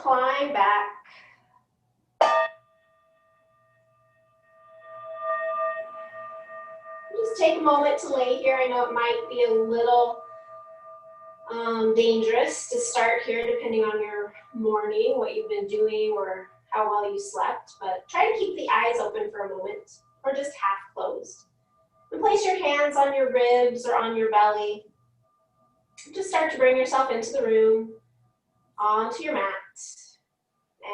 climb back. Just take a moment to lay here. I know it might be a little dangerous to start here depending on your morning, what you've been doing or how well you slept, but try to keep the eyes open for a moment or just half closed. And place your hands on your ribs or on your belly. Just start to bring yourself into the room, onto your mat,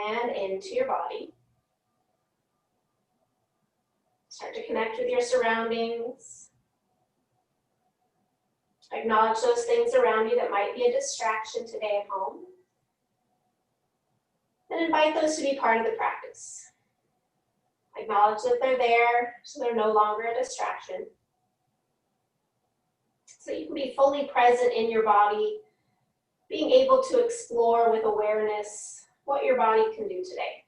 and into your body. Start to connect with your surroundings. Acknowledge those things around you that might be a distraction today at home. And invite those to be part of the practice. Acknowledge that they're there so they're no longer a distraction. So you can be fully present in your body, being able to explore with awareness what your body can do today.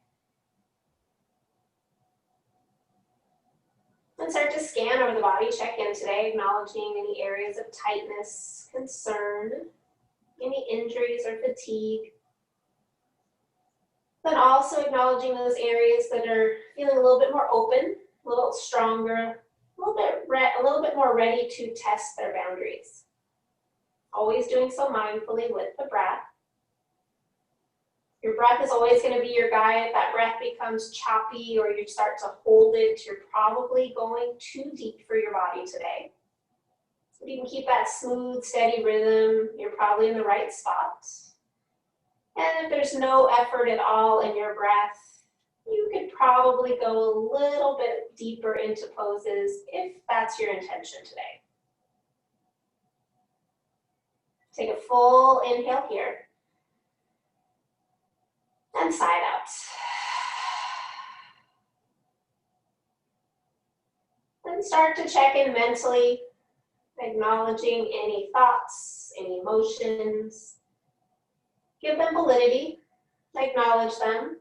And start to scan over the body, check in today, acknowledging any areas of tightness, concern, any injuries or fatigue. Then also acknowledging those areas that are feeling a little bit more open, a little stronger, a little bit more ready to test their boundaries. Always doing so mindfully with the breath. Your breath is always going to be your guide. If that breath becomes choppy or you start to hold it, you're probably going too deep for your body today. If you can keep that smooth, steady rhythm, you're probably in the right spot. And if there's no effort at all in your breath, you could probably go a little bit deeper into poses if that's your intention today. Take a full inhale here. And side out. Then start to check in mentally, acknowledging any thoughts, any emotions. Give them validity, acknowledge them.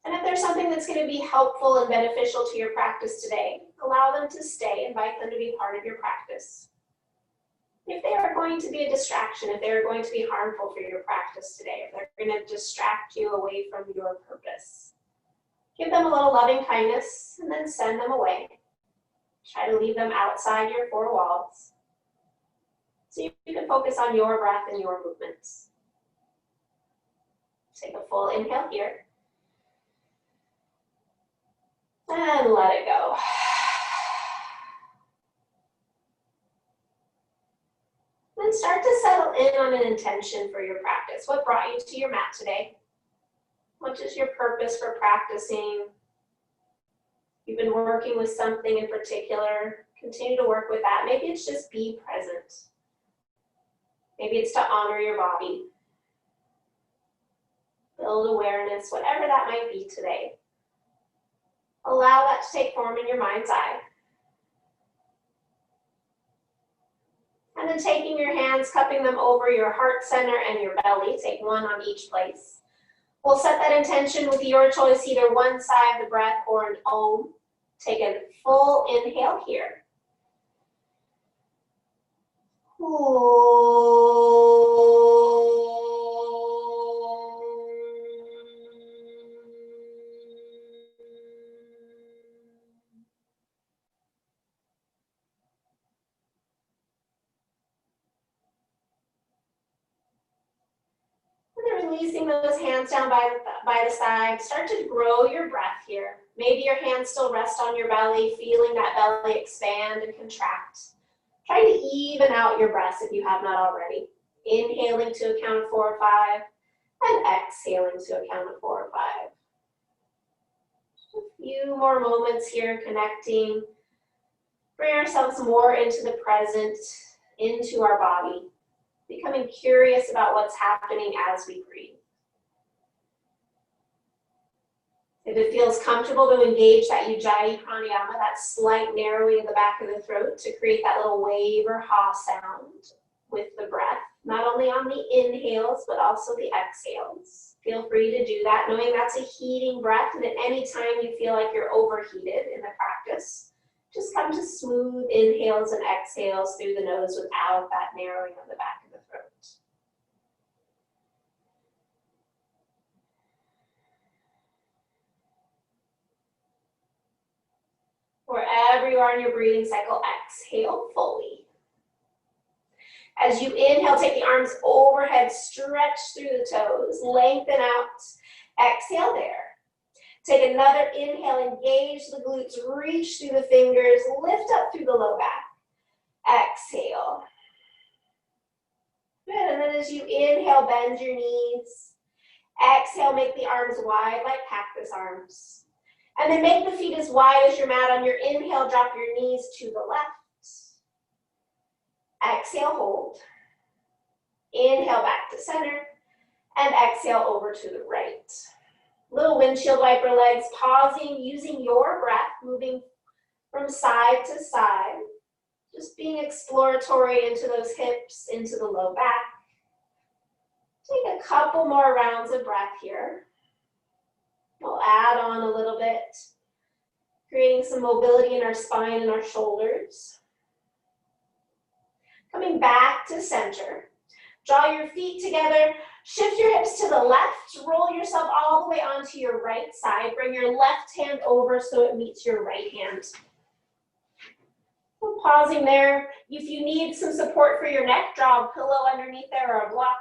And if there's something that's going to be helpful and beneficial to your practice today, allow them to stay, invite them to be part of your practice. If they are going to be a distraction, if they are going to be harmful for your practice today, if they're going to distract you away from your purpose, give them a little loving kindness and then send them away. Try to leave them outside your four walls so you can focus on your breath and your movements. Take a full inhale here. And let it go. Then start to settle in on an intention for your practice. What brought you to your mat today? What is your purpose for practicing? You've been working with something in particular. Continue to work with that. Maybe it's just be present. Maybe it's to honor your body. Build awareness, whatever that might be today. Allow that to take form in your mind's eye. And then taking your hands, cupping them over your heart center and your belly. Take one on each place. We'll set that intention with your choice, either one side of the breath or an Om. Take a full inhale here. Releasing those hands down by the side. Start to grow your breath here. Maybe your hands still rest on your belly, feeling that belly expand and contract. Try to even out your breaths if you have not already. Inhaling to a count of 4 or 5, and exhaling to a count of 4 or 5. Just a few more moments here connecting. Bring ourselves more into the present, into our body. Becoming curious about what's happening as we breathe. If it feels comfortable to engage that Ujjayi pranayama, that slight narrowing of the back of the throat to create that little wave or ha sound with the breath, not only on the inhales, but also the exhales. Feel free to do that, knowing that's a heating breath, and at any time you feel like you're overheated in the practice, just come to smooth inhales and exhales through the nose without that narrowing of the back of the throat. you are in your breathing cycle, exhale fully. As you inhale, take the arms overhead, stretch through the toes, lengthen out. Exhale there. Take another inhale, engage the glutes, reach through the fingers, lift up through the low back. Exhale. Good, and then as you inhale, bend your knees. Exhale, make the arms wide like cactus arms. And then make the feet as wide as your mat. On your inhale, drop your knees to the left. Exhale, hold. Inhale back to center. And exhale over to the right. Little windshield wiper legs, pausing, using your breath, moving from side to side. Just being exploratory into those hips, into the low back. Take a couple more rounds of breath here. We'll add on a little bit, creating some mobility in our spine and our shoulders. Coming back to center. Draw your feet together, shift your hips to the left, roll yourself all the way onto your right side. Bring your left hand over so it meets your right hand. So pausing there. If you need some support for your neck, draw a pillow underneath there or a block.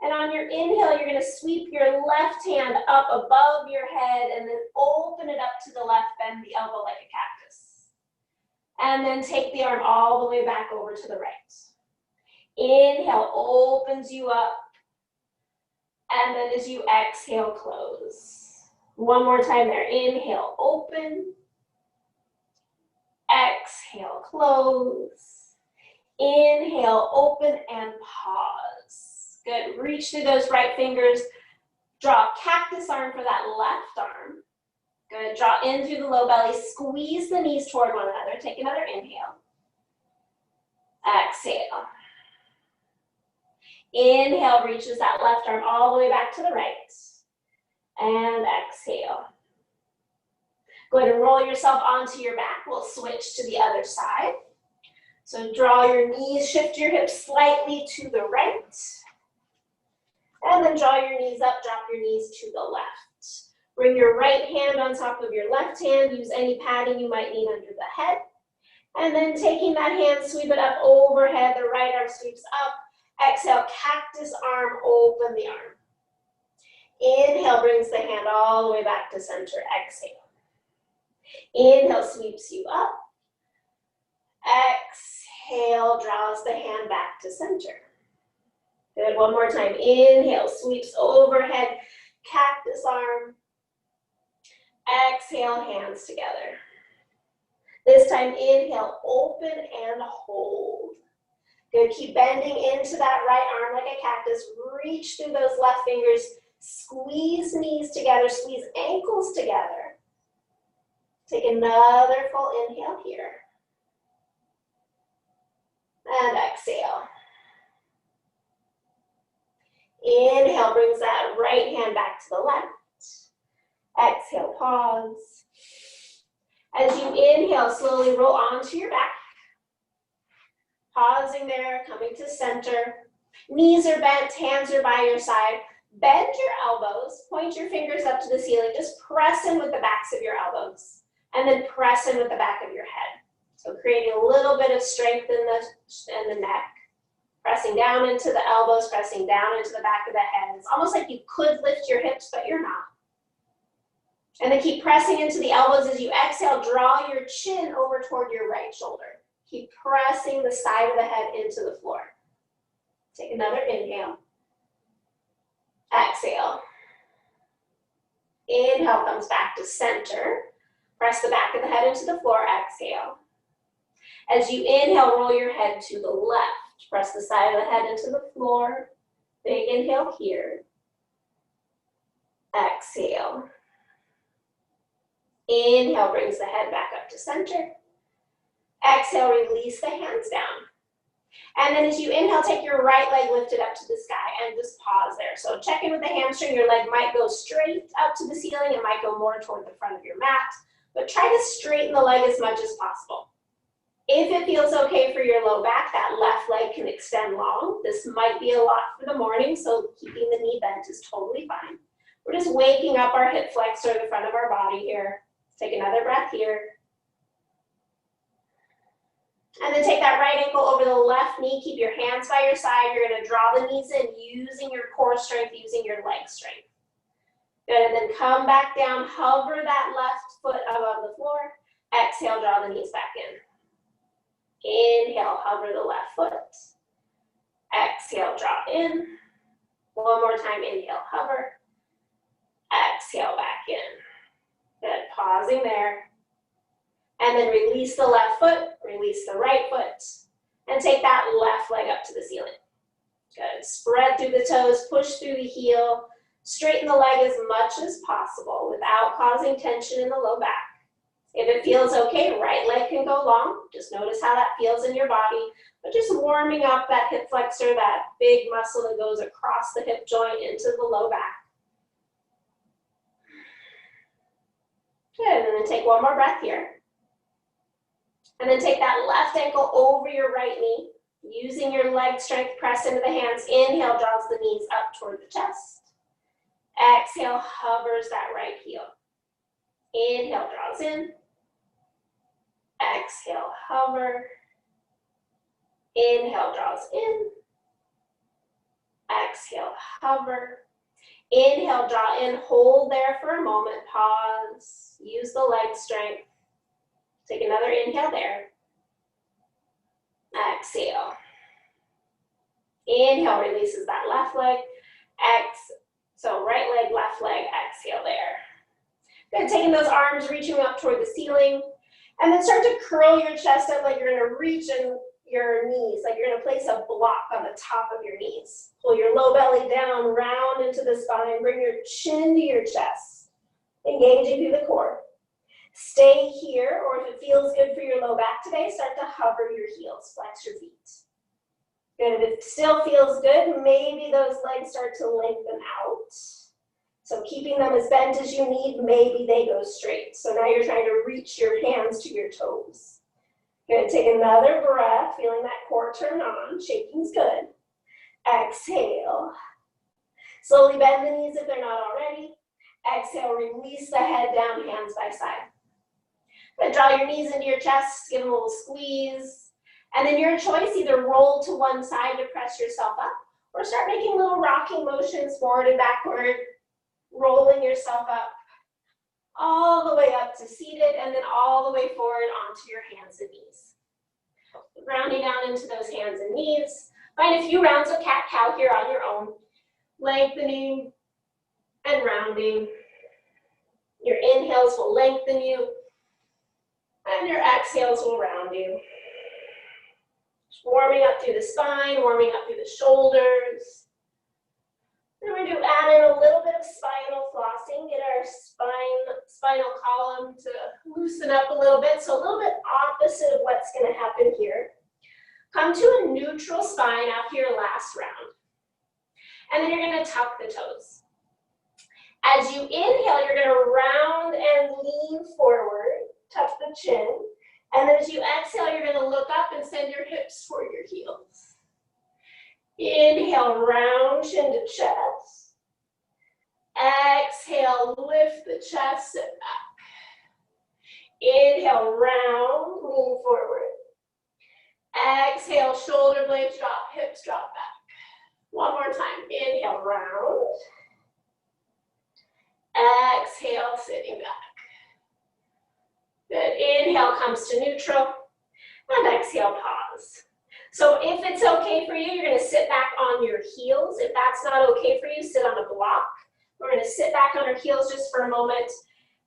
And on your inhale, you're gonna sweep your left hand up above your head and then open it up to the left, bend the elbow like a cactus. And then take the arm all the way back over to the right. Inhale, opens you up. And then as you exhale, close. One more time there. Inhale, open. Exhale, close. Inhale, open and pause. Good. Reach through those right fingers. Draw a cactus arm for that left arm. Good. Draw in through the low belly. Squeeze the knees toward one another. Take another inhale. Exhale. Inhale, reaches that left arm all the way back to the right. And exhale. Go ahead and roll yourself onto your back. We'll switch to the other side. So draw your knees, shift your hips slightly to the right. And then draw your knees up, drop your knees to the left. Bring your right hand on top of your left hand. Use any padding you might need under the head. And then taking that hand, sweep it up overhead. The right arm sweeps up. Exhale, cactus arm, open the arm. Inhale, brings the hand all the way back to center. Exhale. Inhale, sweeps you up. Exhale, draws the hand back to center. Good, one more time. Inhale, sweeps overhead, cactus arm. Exhale, hands together. This time, inhale, open and hold. Good, keep bending into that right arm like a cactus. Reach through those left fingers. Squeeze knees together, squeeze ankles together. Take another full inhale here. And exhale. Inhale, brings that right hand back to the left. Exhale, pause. As you inhale, slowly roll onto your back. Pausing there, coming to center. Knees are bent, hands are by your side. Bend your elbows, point your fingers up to the ceiling. Just press in with the backs of your elbows. And then press in with the back of your head. So creating a little bit of strength in the neck. Pressing down into the elbows, pressing down into the back of the head. It's almost like you could lift your hips, but you're not. And then keep pressing into the elbows. As you exhale, draw your chin over toward your right shoulder. Keep pressing the side of the head into the floor. Take another inhale. Exhale. Inhale comes back to center. Press the back of the head into the floor. Exhale. As you inhale, roll your head to the left. Press the side of the head into the floor. Big inhale here. Exhale. Inhale brings the head back up to center. Exhale, release the hands down. And then as you inhale, take your right leg lifted up to the sky and just pause there. So check in with the hamstring. Your leg might go straight up to the ceiling. It might go more toward the front of your mat. But try to straighten the leg as much as possible. If it feels okay for your low back, that left leg can extend long. This might be a lot for the morning, so keeping the knee bent is totally fine. We're just waking up our hip flexor, the front of our body here. Take another breath here. And then take that right ankle over the left knee. Keep your hands by your side. You're going to draw the knees in using your core strength, using your leg strength. Good, and then come back down. Hover that left foot above the floor. Exhale, draw the knees back in. Inhale, hover the left foot. Exhale, draw in. One more time, inhale, hover. Exhale, back in. Good, pausing there. And then release the left foot, release the right foot, and take that left leg up to the ceiling. Good, spread through the toes, push through the heel, straighten the leg as much as possible without causing tension in the low back. If it feels okay, right leg can go long. Just notice how that feels in your body, but just warming up that hip flexor, that big muscle that goes across the hip joint into the low back. Good, and then take one more breath here. And then take that left ankle over your right knee. Using your leg strength, press into the hands. Inhale, draws the knees up toward the chest. Exhale, hovers that right heel. Inhale, draws in. Exhale, hover. Inhale, draws in. Exhale, hover. Inhale, draw in, hold there for a moment, pause. Use the leg strength. Take another inhale there. Exhale. Inhale, releases that left leg. So right leg, left leg, exhale there. Good, taking those arms, reaching up toward the ceiling. And then start to curl your chest up like you're gonna reach in your knees, like you're gonna place a block on the top of your knees. Pull your low belly down, round into the spine, bring your chin to your chest. Engaging through the core. Stay here, or if it feels good for your low back today, start to hover your heels, flex your feet. Good, if it still feels good, maybe those legs start to lengthen out. So keeping them as bent as you need, maybe they go straight. So now you're trying to reach your hands to your toes. Good, take another breath, feeling that core turn on, shaking's good. Exhale. Slowly bend the knees if they're not already. Exhale, release the head down, hands by side. Good, draw your knees into your chest, give them a little squeeze. And then your choice, either roll to one side to press yourself up, or start making little rocking motions forward and backward, rolling yourself up, all the way up to seated, and then all the way forward onto your hands and knees. Rounding down into those hands and knees. Find a few rounds of cat-cow here on your own. Lengthening and rounding. Your inhales will lengthen you, and your exhales will round you. Just warming up through the spine, warming up through the shoulders. Then we're going to add in a little bit of spinal flossing, get our spinal column to loosen up a little bit. So a little bit opposite of what's going to happen here. Come to a neutral spine after your last round. And then you're going to tuck the toes. As you inhale, you're going to round and lean forward, tuck the chin. And then as you exhale, you're going to look up and send your hips toward your heels. Inhale, round chin to chest. Exhale, lift the chest, sit back. Inhale, round, lean forward. Exhale, shoulder blades drop, hips drop back. One more time. Inhale, round. Exhale, sitting back. Good. Inhale comes to neutral. And exhale, pause. So if it's okay for you, you're going to sit back on your heels. If that's not okay for you, sit on a block. We're going to sit back on our heels just for a moment.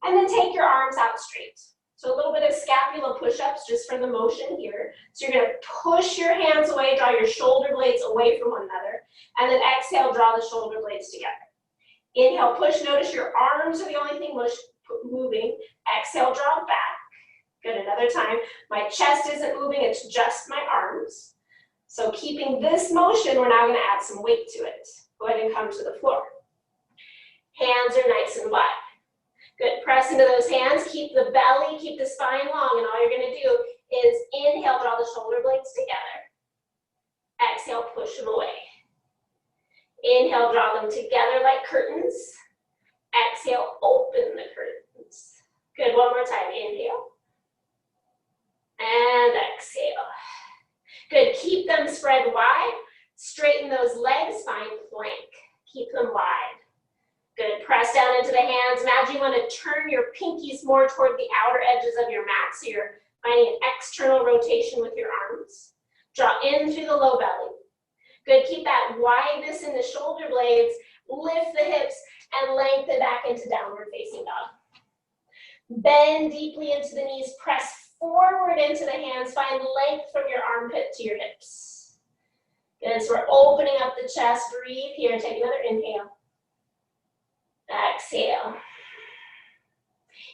And then take your arms out straight. So a little bit of scapula push-ups just for the motion here. So you're going to push your hands away, draw your shoulder blades away from one another. And then exhale, draw the shoulder blades together. Inhale, push. Notice your arms are the only thing moving. Exhale, draw back. Good, another time. My chest isn't moving, it's just my arms. So keeping this motion, we're now going to add some weight to it. Go ahead and come to the floor. Hands are nice and wide. Good, press into those hands. Keep the belly, keep the spine long, and all you're going to do is inhale, draw the shoulder blades together. Exhale, push them away. Inhale, draw them together like curtains. Exhale, open the curtains. Good, one more time. Inhale. And exhale. Good, keep them spread wide. Straighten those legs, find plank. Keep them wide. Good, press down into the hands. Imagine you want to turn your pinkies more toward the outer edges of your mat, so you're finding an external rotation with your arms. Draw in through the low belly. Good, keep that wideness in the shoulder blades. Lift the hips and lengthen back into downward facing dog. Bend deeply into the knees. Press forward into the hands. Find length from your armpit to your hips. Good, so we're opening up the chest. Breathe here. Take another inhale. Exhale.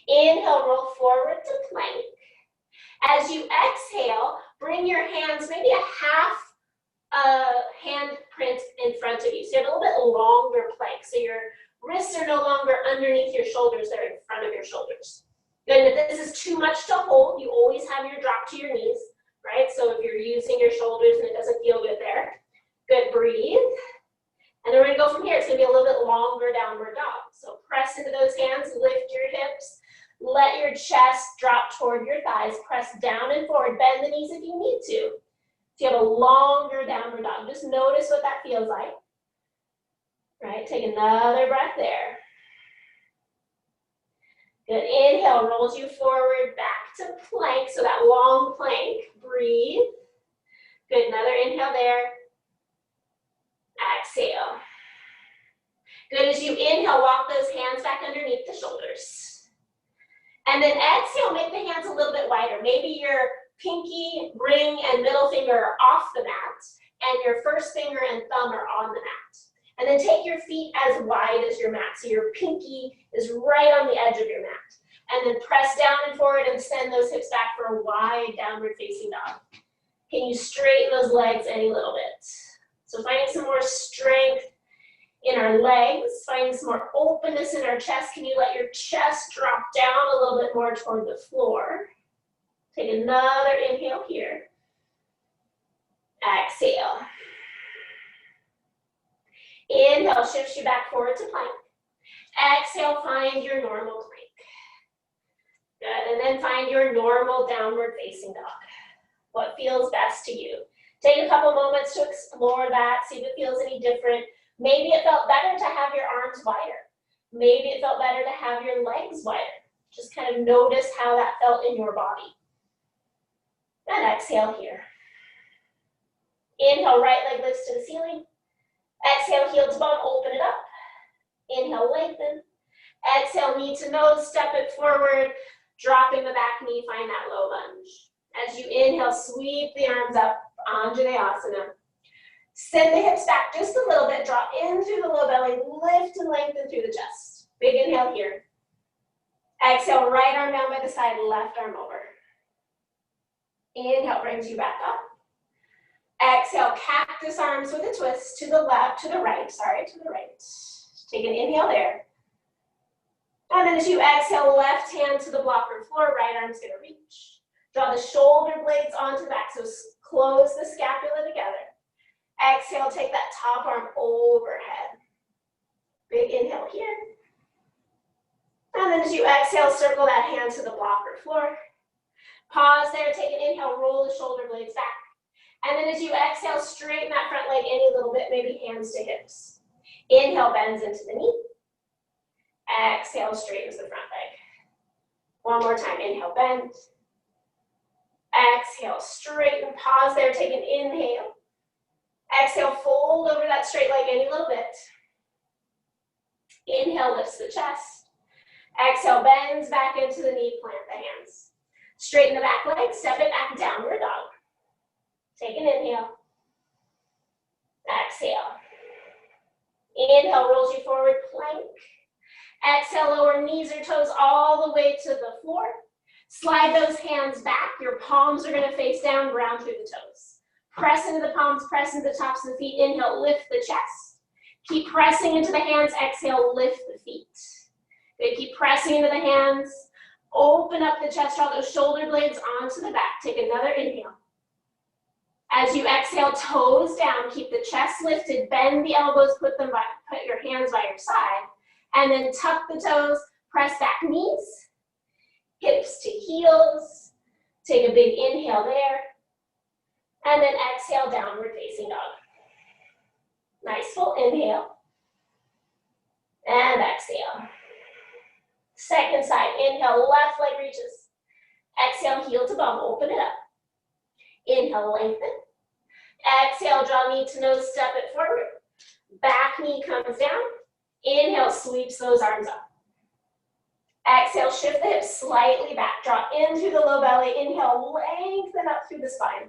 Inhale, roll forward to plank. As you exhale, bring your hands maybe a half hand print in front of you. So you have a little bit longer plank. So your wrists are no longer underneath your shoulders, they're in front of your shoulders. Good, if this is too much to hold, you always have your drop to your knees, right? So if you're using your shoulders and it doesn't feel good there, good, breathe. And then we're gonna go from here. It's gonna be a little bit longer downward dog. So press into those hands, lift your hips, let your chest drop toward your thighs, press down and forward, bend the knees if you need to. So you have a longer downward dog. Just notice what that feels like. Right, take another breath there. Good, inhale, rolls you forward, back to plank, so that long plank, breathe. Good, another inhale there. Exhale. Good, as you inhale, walk those hands back underneath the shoulders. And then exhale, make the hands a little bit wider. Maybe your pinky, ring, and middle finger are off the mat, and your first finger and thumb are on the mat. And then take your feet as wide as your mat, so your pinky is right on the edge of your mat. And then press down and forward and send those hips back for a wide downward facing dog. Can you straighten those legs any little bit? So finding some more strength in our legs, finding some more openness in our chest. Can you let your chest drop down a little bit more toward the floor? Take another inhale here. Exhale. Inhale, shifts you back forward to plank. Exhale, find your normal plank. Good, and then find your normal downward facing dog. What feels best to you? Take a couple moments to explore that, see if it feels any different. Maybe it felt better to have your arms wider. Maybe it felt better to have your legs wider. Just kind of notice how that felt in your body. And exhale here. Inhale, right leg lifts to the ceiling. Exhale, heel to bum, open it up. Inhale, lengthen. Exhale, knee to nose, step it forward, dropping the back knee, find that low lunge. As you inhale, sweep the arms up, Anjaneyasana. Send the hips back just a little bit, drop in through the low belly, lift and lengthen through the chest. Big inhale here. Exhale, right arm down by the side, left arm over. Inhale, brings you back up. Exhale, cactus arms with a twist to the left, to the right. Take an inhale there. And then as you exhale, left hand to the blocker floor, right arm's gonna reach. Draw the shoulder blades onto the back, so close the scapula together. Exhale, take that top arm overhead. Big inhale here. And then as you exhale, circle that hand to the blocker floor. Pause there, take an inhale, roll the shoulder blades back. And then as you exhale, straighten that front leg any little bit, maybe hands to hips. Inhale, bends into the knee. Exhale, straightens the front leg. One more time, inhale, bend. Exhale, straighten, pause there, take an inhale. Exhale, fold over that straight leg any little bit. Inhale, lifts the chest. Exhale, bends back into the knee, plant the hands. Straighten the back leg, step it back, downward dog. Take an inhale. Exhale. Inhale, rolls you forward, plank. Exhale, lower knees or toes all the way to the floor. Slide those hands back. Your palms are gonna face down, ground through the toes. Press into the palms, press into the tops of the feet. Inhale, lift the chest. Keep pressing into the hands. Exhale, lift the feet. Good, keep pressing into the hands. Open up the chest, draw those shoulder blades onto the back. Take another inhale. As you exhale, toes down, keep the chest lifted, bend the elbows, put your hands by your side, and then tuck the toes, press back knees, hips to heels. Take a big inhale there. And then exhale, downward facing dog. Nice full inhale. And exhale. Second side, inhale, left leg reaches. Exhale, heel to bum, open it up. Inhale, lengthen. Exhale, draw knee to nose, step it forward. Back knee comes down. Inhale, sweeps those arms up. Exhale, shift the hips slightly back. Draw in through the low belly. Inhale, lengthen up through the spine.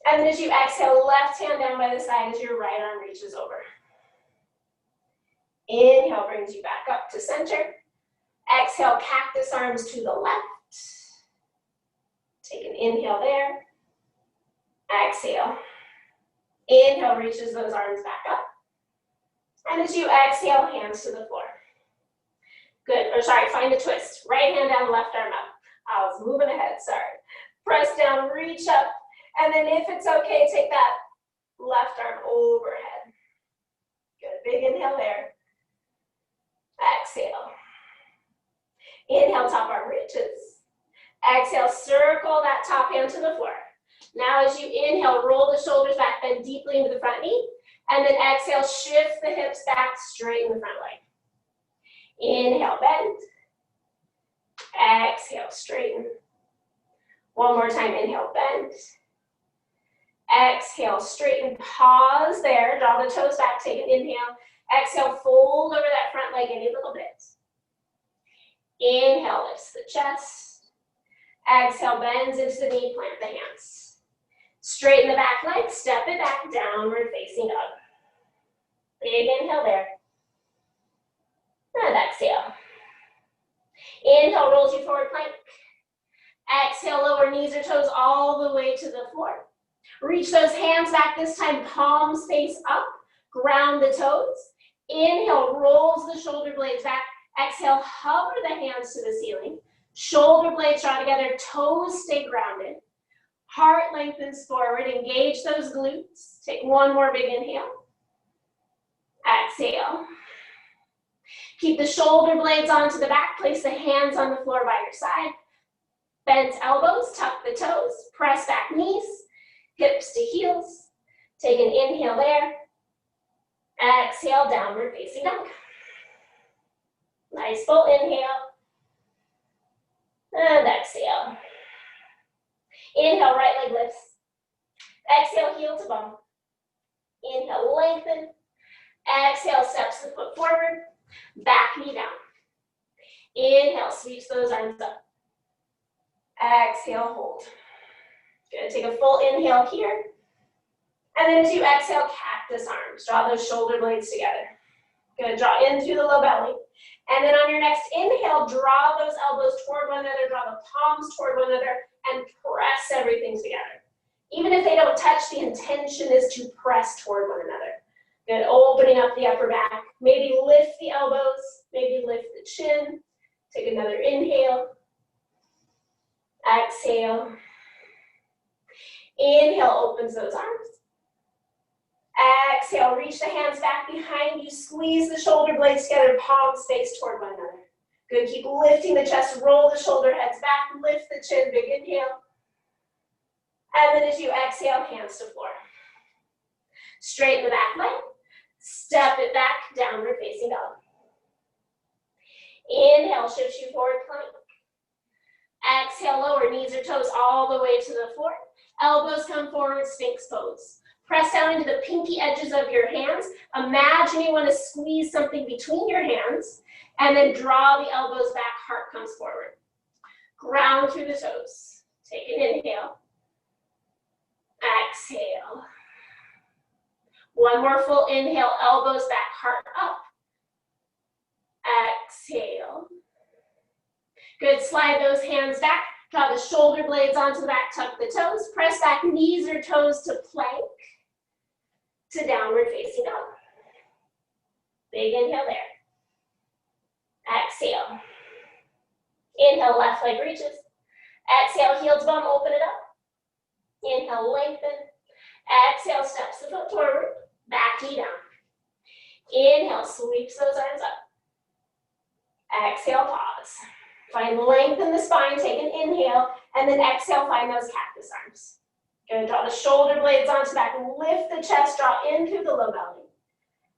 And then as you exhale, left hand down by the side as your right arm reaches over. Inhale brings you back up to center. Exhale, cactus arms to the left. Take an inhale there. Exhale. Inhale reaches those arms back up. And as you exhale, hands to the floor. Good, or sorry, find the twist. Right hand down, left arm up. I was moving ahead, sorry. Press down, reach up. And then if it's okay, take that left arm overhead. Good, big inhale there. Exhale. Inhale, top arm reaches. Exhale, circle that top hand to the floor. Now as you inhale, roll the shoulders back, bend deeply into the front knee. And then exhale, shift the hips back, straighten the front leg. Inhale, bend. Exhale, straighten. One more time, inhale, bend. Exhale, straighten, pause there, draw the toes back, take an inhale. Exhale, fold over that front leg any little bit. Inhale, lifts the chest. Exhale, bends into the knee, plant the hands. Straighten the back leg, step it back, downward facing dog. Big inhale there. And exhale. Inhale, rolls you forward plank. Exhale, lower knees or toes all the way to the floor. Reach those hands back this time, palms face up. Ground the toes. Inhale, rolls the shoulder blades back. Exhale, hover the hands to the ceiling. Shoulder blades draw together, toes stay grounded. Heart lengthens forward, engage those glutes. Take one more big inhale. Exhale. Keep the shoulder blades onto the back, place the hands on the floor by your side. Bent elbows, tuck the toes, press back knees, hips to heels. Take an inhale there. Exhale, downward facing dog. Nice full inhale. And exhale. Inhale, right leg lifts. Exhale, heel to bum. Inhale, lengthen. Exhale, steps the foot forward. Back knee down. Inhale, sweeps those arms up. Exhale, hold. Good, take a full inhale here. And then as you exhale, cactus arms. Draw those shoulder blades together. Good, draw in through the low belly. And then on your next inhale, draw those elbows toward one another, draw the palms toward one another, and press everything together. Even if they don't touch, the intention is to press toward one another. Good, opening up the upper back. Maybe lift the elbows, maybe lift the chin. Take another inhale. Exhale. Inhale, opens those arms. Exhale, reach the hands back behind you, squeeze the shoulder blades together, palms face toward one another. Good, keep lifting the chest, roll the shoulder heads back, lift the chin, big inhale. And then as you exhale, hands to floor. Straighten the back leg, step it back, downward facing dog. Inhale, shifts you forward plank. Exhale, lower knees or toes all the way to the floor. Elbows come forward, Sphinx pose. Press down into the pinky edges of your hands. Imagine you want to squeeze something between your hands, and then draw the elbows back, heart comes forward. Ground through the toes. Take an inhale. Exhale. One more full inhale, elbows back, heart up. Exhale. Good, slide those hands back. Draw the shoulder blades onto the back, tuck the toes. Press back knees or toes to plank. To downward facing dog. Big inhale there. Exhale. Inhale, left leg reaches. Exhale, heel to bum, open it up. Inhale, lengthen. Exhale, steps the foot forward. Back knee down. Inhale, sweeps those arms up. Exhale, pause. Find length in the spine, take an inhale. And then exhale, find those cactus arms. Good, draw the shoulder blades onto the back, lift the chest, draw in through the low belly.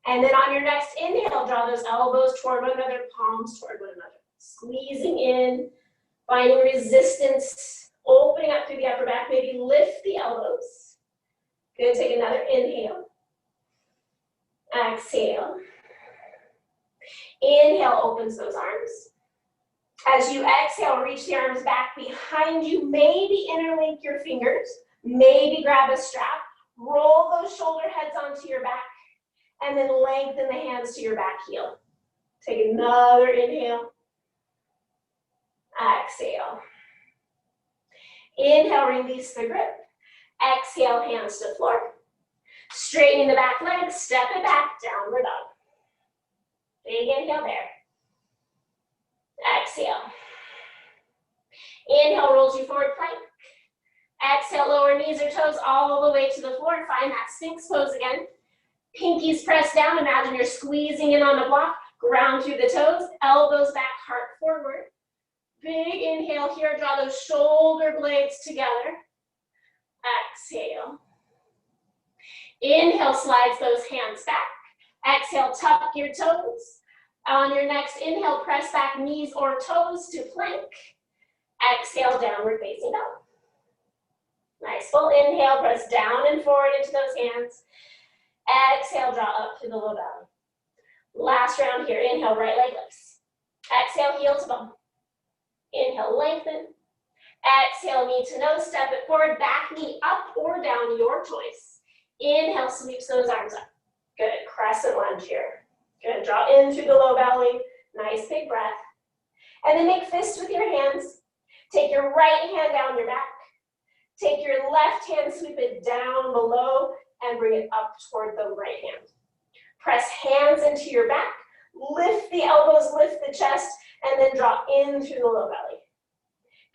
And then on your next inhale, draw those elbows toward one another, palms toward one another. Squeezing in, finding resistance, opening up through the upper back, maybe lift the elbows. Good, take another inhale. Exhale. Inhale, opens those arms. As you exhale, reach the arms back behind you. Maybe interlink your fingers. Maybe grab a strap. Roll those shoulder heads onto your back. And then lengthen the hands to your back heel. Take another inhale. Exhale. Inhale, release the grip. Exhale, hands to floor. Straightening the back leg, step it back, downward dog. Big inhale there. Exhale. Inhale, rolls you forward, plank. Exhale, lower knees or toes all the way to the floor. Find that Sphinx pose again. Pinkies press down. Imagine you're squeezing in on the block. Ground through the toes. Elbows back, heart forward. Big inhale here. Draw those shoulder blades together. Exhale. Inhale, slides those hands back. Exhale, tuck your toes. On your next inhale, press back knees or toes to plank. Exhale, downward facing dog. Nice, full inhale, press down and forward into those hands. Exhale, draw up to the low belly. Last round here, inhale, right leg lifts. Exhale, heel to bum. Inhale, lengthen. Exhale, knee to nose, step it forward, back knee up or down, your choice. Inhale, sweeps those arms up. Good, crescent lunge here. Good, draw in through the low belly. Nice big breath. And then make fists with your hands. Take your right hand down your back. Take your left hand, sweep it down below and bring it up toward the right hand. Press hands into your back. Lift the elbows, lift the chest, and then draw in through the low belly.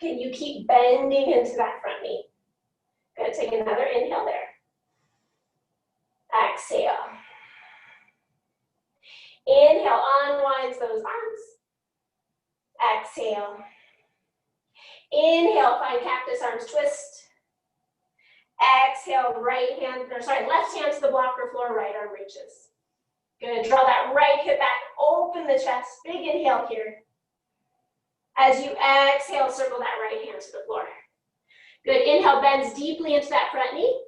Can you keep bending into that front knee? Good, take another inhale there. Exhale. Inhale, unwinds those arms. Exhale. Inhale, find cactus arms, twist. Exhale, left hand to the blocker floor, right arm reaches. Good, draw that right hip back, open the chest, big inhale here. As you exhale, circle that right hand to the floor. Good, inhale, bends deeply into that front knee.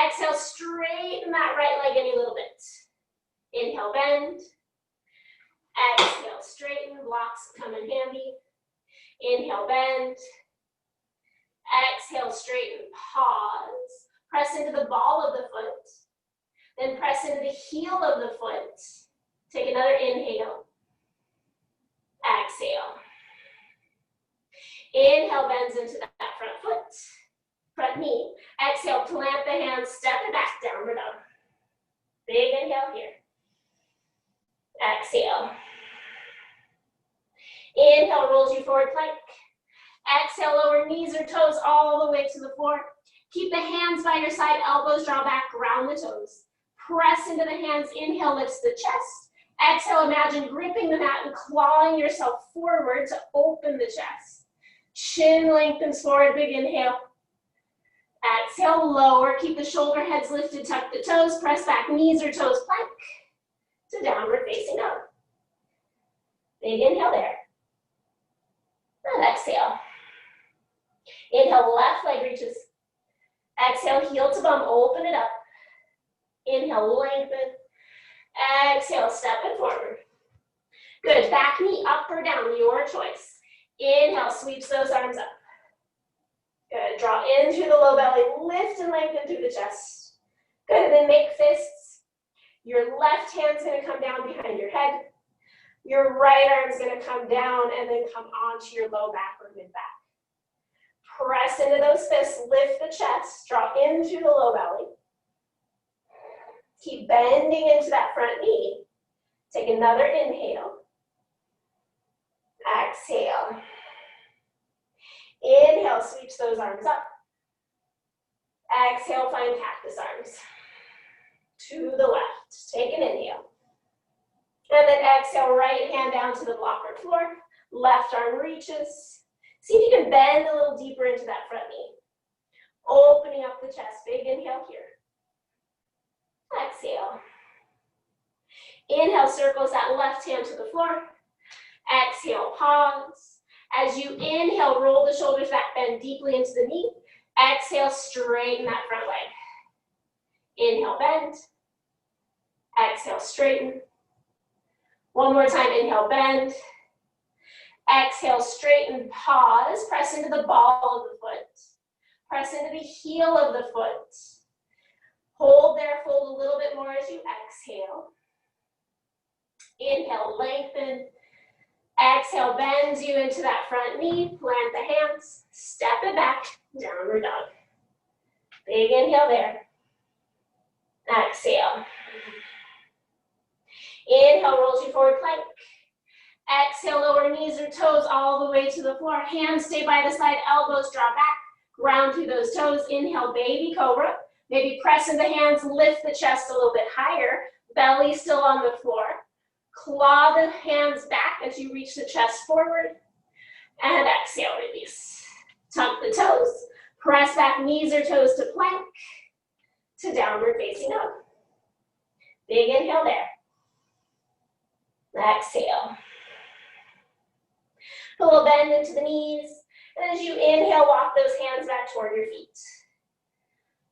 Exhale, straighten that right leg any little bit. Inhale, bend. Exhale, straighten, blocks come in handy. Inhale, bend. Exhale, straighten, pause. Press into the ball of the foot. Then press into the heel of the foot. Take another inhale. Exhale. Inhale, bends into that front foot, front knee. Exhale, plant the hands, step it back, downward dog. Big inhale here. Exhale. Inhale, rolls you forward, plank. Exhale, lower knees or toes all the way to the floor. Keep the hands by your side, elbows draw back, ground the toes. Press into the hands, inhale, lifts the chest. Exhale, imagine gripping the mat and clawing yourself forward to open the chest. Chin lengthens forward, big inhale. Exhale, lower, keep the shoulder heads lifted, tuck the toes, press back knees or toes, plank to downward facing dog. Big inhale there. And exhale. Inhale, left leg reaches. Exhale, heel to bum, open it up. Inhale, lengthen. Exhale, step it forward. Good, back knee up or down, your choice. Inhale, sweeps those arms up. Good, draw in through the low belly, lift and lengthen through the chest. Good, and then make fists. Your left hand's gonna come down behind your head. Your right arm's gonna come down and then come onto your low back or mid back. Press into those fists, lift the chest, draw in through the low belly. Keep bending into that front knee. Take another inhale. Exhale. Inhale, sweeps those arms up. Exhale, find cactus arms. To the left, take an inhale. And then exhale, right hand down to the blocker floor. Left arm reaches. See if you can bend a little deeper into that front knee. Opening up the chest, big inhale here. Exhale. Inhale, circles that left hand to the floor. Exhale, pause. As you inhale, roll the shoulders back, bend deeply into the knee. Exhale, straighten that front leg. Inhale, bend. Exhale, straighten. One more time, inhale, bend. Exhale, straighten, pause. Press into the ball of the foot. Press into the heel of the foot. Hold there, fold a little bit more as you exhale. Inhale, lengthen. Exhale, bends you into that front knee. Plant the hands. Step it back. Downward dog. Big inhale there. Exhale. Inhale, rolls you forward, plank. Exhale, lower knees or toes all the way to the floor. Hands stay by the side, elbows draw back. Ground through those toes. Inhale, baby cobra. Maybe press in the hands, lift the chest a little bit higher. Belly still on the floor. Claw the hands back as you reach the chest forward. And exhale, release. Tuck the toes. Press back knees or toes to plank. To downward facing dog. Big inhale there. Exhale. A little bend into the knees. And as you inhale, walk those hands back toward your feet.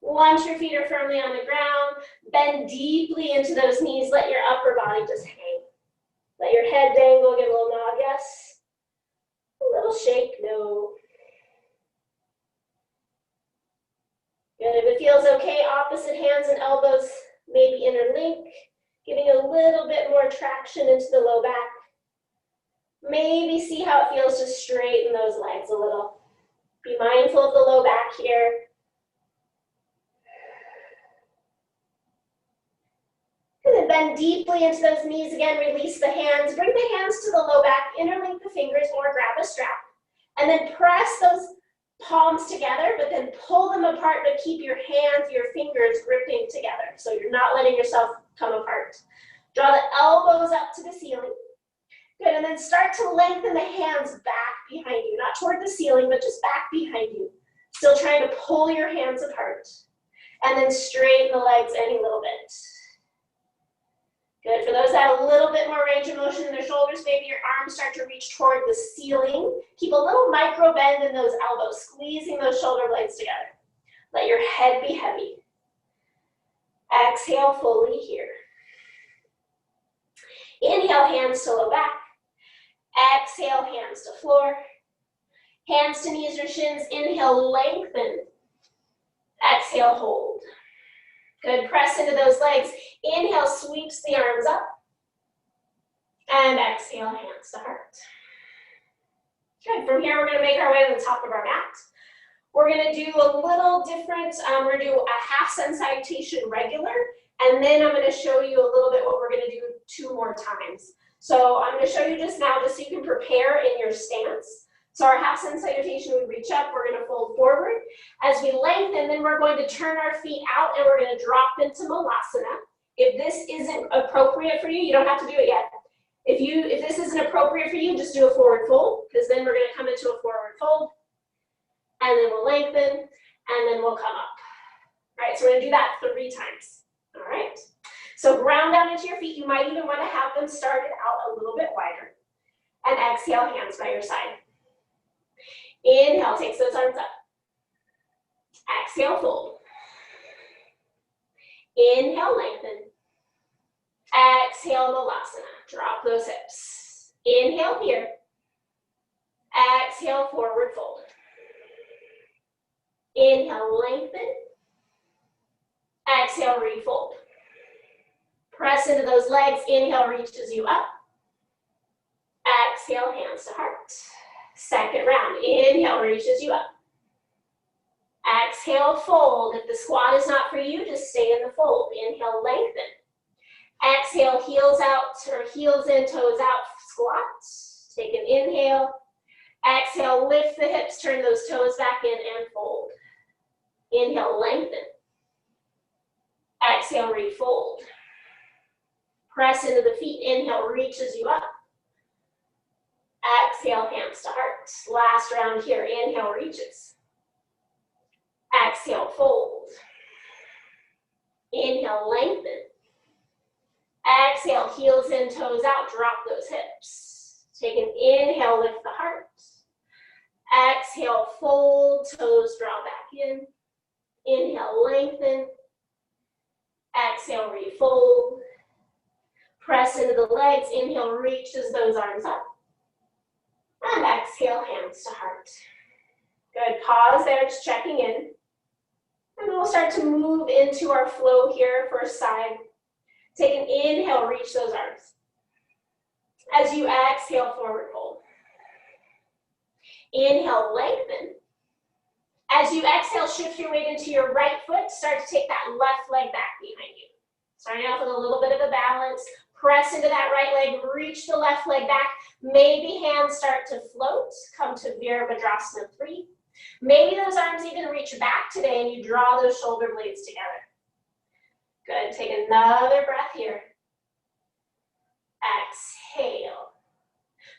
Once your feet are firmly on the ground, bend deeply into those knees. Let your upper body just hang. Let your head dangle, give a little nod, yes. A little shake, no. Good, if it feels okay, opposite hands and elbows maybe interlink, giving a little bit more traction into the low back. Maybe see how it feels to straighten those legs a little. Be mindful of the low back here. And then bend deeply into those knees again, release the hands. Bring the hands to the low back, interlink the fingers or grab a strap. And then press those palms together, but then pull them apart, but keep your hands, your fingers gripping together. So you're not letting yourself come apart. Draw the elbows up to the ceiling. Good, and then start to lengthen the hands back behind you, not toward the ceiling, but just back behind you. Still trying to pull your hands apart. And then straighten the legs any little bit. Good, for those that have a little bit more range of motion in their shoulders, maybe your arms start to reach toward the ceiling. Keep a little micro bend in those elbows, squeezing those shoulder blades together. Let your head be heavy. Exhale fully here. Inhale, hands to low back. Exhale, hands to floor. Hands to knees or shins. Inhale, lengthen. Exhale, hold. Good, press into those legs. Inhale, sweeps the arms up. And exhale, hands to heart. Good, from here we're gonna make our way to the top of our mat. We're gonna do a little different, we're gonna do a half sun salutation regular, and then I'm gonna show you a little bit what we're gonna do 2 more times. So I'm gonna show you just now, just so you can prepare in your stance. So our half sun salutation, we reach up, we're gonna fold forward. As we lengthen, then we're going to turn our feet out and we're gonna drop into Malasana. If this isn't appropriate for you, you don't have to do it yet. If this isn't appropriate for you, just do a forward fold, because then we're gonna come into a forward fold, and then we'll lengthen, and then we'll come up. All right, so we're gonna do that 3 times, all right? So ground down into your feet. You might even wanna have them started out a little bit wider. And exhale, hands by your side. Inhale, takes those arms up. Exhale, fold. Inhale, lengthen. Exhale, Malasana. Drop those hips. Inhale here. Exhale, forward fold. Inhale, lengthen. Exhale, refold. Press into those legs. Inhale, reaches you up. Exhale, hands to heart. Second round. Inhale, reaches you up. Exhale, fold. If the squat is not for you, just stay in the fold. Inhale, lengthen. Exhale, heels out or heels in, toes out, squat. Take an inhale. Exhale, lift the hips, turn those toes back in and fold. Inhale, lengthen. Exhale, refold. Press into the feet. Inhale, reaches you up. Exhale, hands to heart. Last round here. Inhale, reaches. Exhale, fold. Inhale, lengthen. Exhale, heels in, toes out. Drop those hips. Take an inhale, lift the heart. Exhale, fold, toes draw back in. Inhale, lengthen. Exhale, refold. Press into the legs. Inhale, reaches those arms up. And exhale, hands to heart. Good, pause there, just checking in. And then we'll start to move into our flow here, first side. Take an inhale, reach those arms. As you exhale, forward fold. Inhale, lengthen. As you exhale, shift your weight into your right foot. Start to take that left leg back behind you. Starting off with a little bit of a balance. Press into that right leg, reach the left leg back. Maybe hands start to float. Come to Virabhadrasana 3. Maybe those arms even reach back today and you draw those shoulder blades together. Good, take another breath here. Exhale.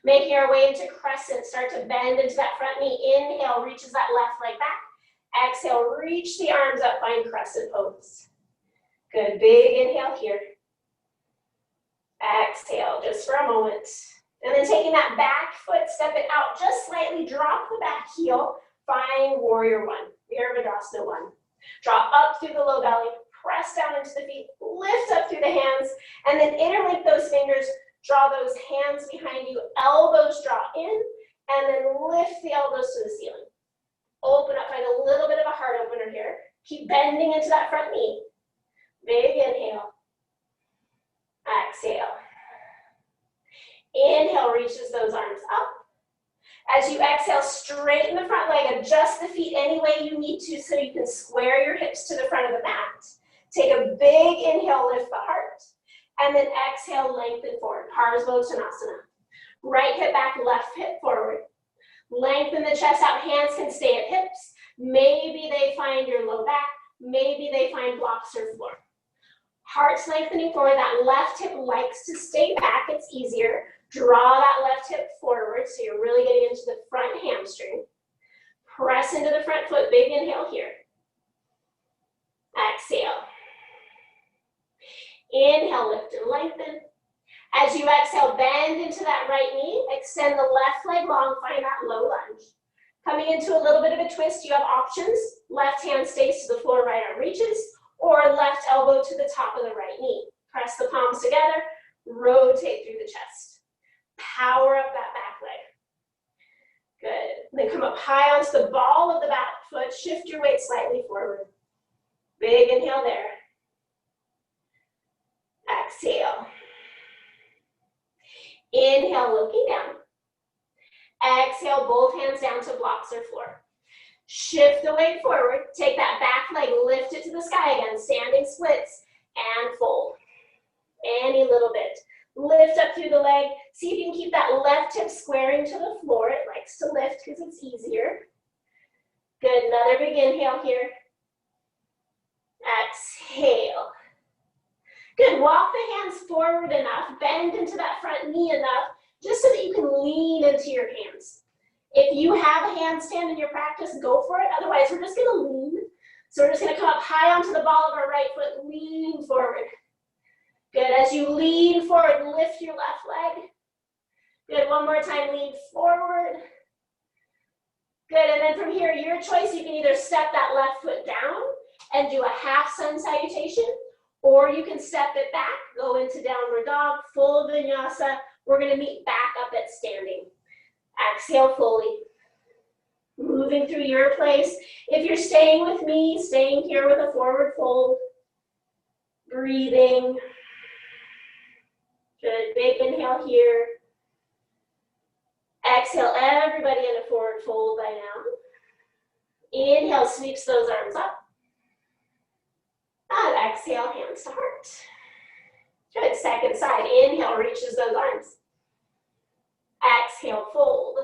Making our way into crescent, start to bend into that front knee. Inhale, reaches that left leg back. Exhale, reach the arms up, find crescent pose. Good, big inhale here. Exhale, just for a moment. And then taking that back foot, step it out just slightly, drop the back heel, find warrior one, Virabhadrasana 1. Draw up through the low belly, press down into the feet, lift up through the hands, and then interlink those fingers. Draw those hands behind you, elbows draw in, and then lift the elbows to the ceiling. Open up, find a little bit of a heart opener here. Keep bending into that front knee. Big inhale. Exhale. Inhale, reaches those arms up. As you exhale, straighten the front leg, adjust the feet any way you need to so you can square your hips to the front of the mat. Take a big inhale, lift the heart. And then exhale, lengthen forward, Parsvottanasana. Right hip back, left hip forward. Lengthen the chest out, hands can stay at hips. Maybe they find your low back, maybe they find blocks or floor. Heart's lengthening forward, that left hip likes to stay back, it's easier. Draw that left hip forward, so you're really getting into the front hamstring. Press into the front foot, big inhale here. Exhale. Inhale, lift and lengthen. As you exhale, bend into that right knee. Extend the left leg long, find that low lunge. Coming into a little bit of a twist, you have options. Left hand stays to the floor, right arm reaches, or left elbow to the top of the right knee. Press the palms together, rotate through the chest. Power up that back leg. Good. Then come up high onto the ball of the back foot. Shift your weight slightly forward. Big inhale there. Exhale. Inhale, looking down. Exhale, both hands down to blocks or floor. Shift the weight forward. Take that back leg, lift it to the sky again. Standing splits and fold. Any little bit. Lift up through the leg. See if you can keep that left hip squaring to the floor. It likes to lift because it's easier. Good, another big inhale here. Exhale. Good, walk the hands forward enough, bend into that front knee enough, just so that you can lean into your hands. If you have a handstand in your practice, go for it. Otherwise, we're just gonna lean. So we're just gonna come up high onto the ball of our right foot, lean forward. Good, as you lean forward, lift your left leg. Good, one more time, lean forward. Good, and then from here, your choice, you can either step that left foot down and do a half sun salutation, or you can step it back, go into downward dog, full vinyasa. We're gonna meet back up at standing. Exhale fully. Moving through your place. If you're staying with me, staying here with a forward fold. Breathing. Good, big inhale here. Exhale, everybody in a forward fold by now. Inhale, sweeps those arms up. And exhale, hands to heart. Good, second side. Inhale, reaches those arms. Exhale, fold.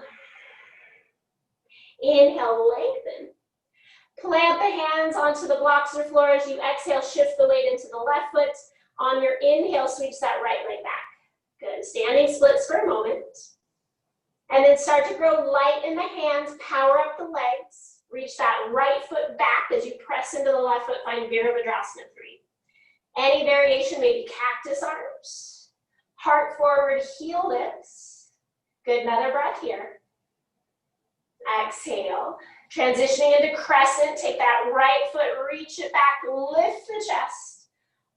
Inhale, lengthen. Plant the hands onto the blocks or floor. As you exhale, shift the weight into the left foot. On your inhale, sweeps that right leg back. Good, standing splits for a moment. And then start to grow light in the hands, power up the legs. Reach that right foot back as you press into the left foot, find Virabhadrasana 3. Any variation, maybe cactus arms. Heart forward, heel lifts. Good, another breath here. Exhale. Transitioning into crescent, take that right foot, reach it back, lift the chest.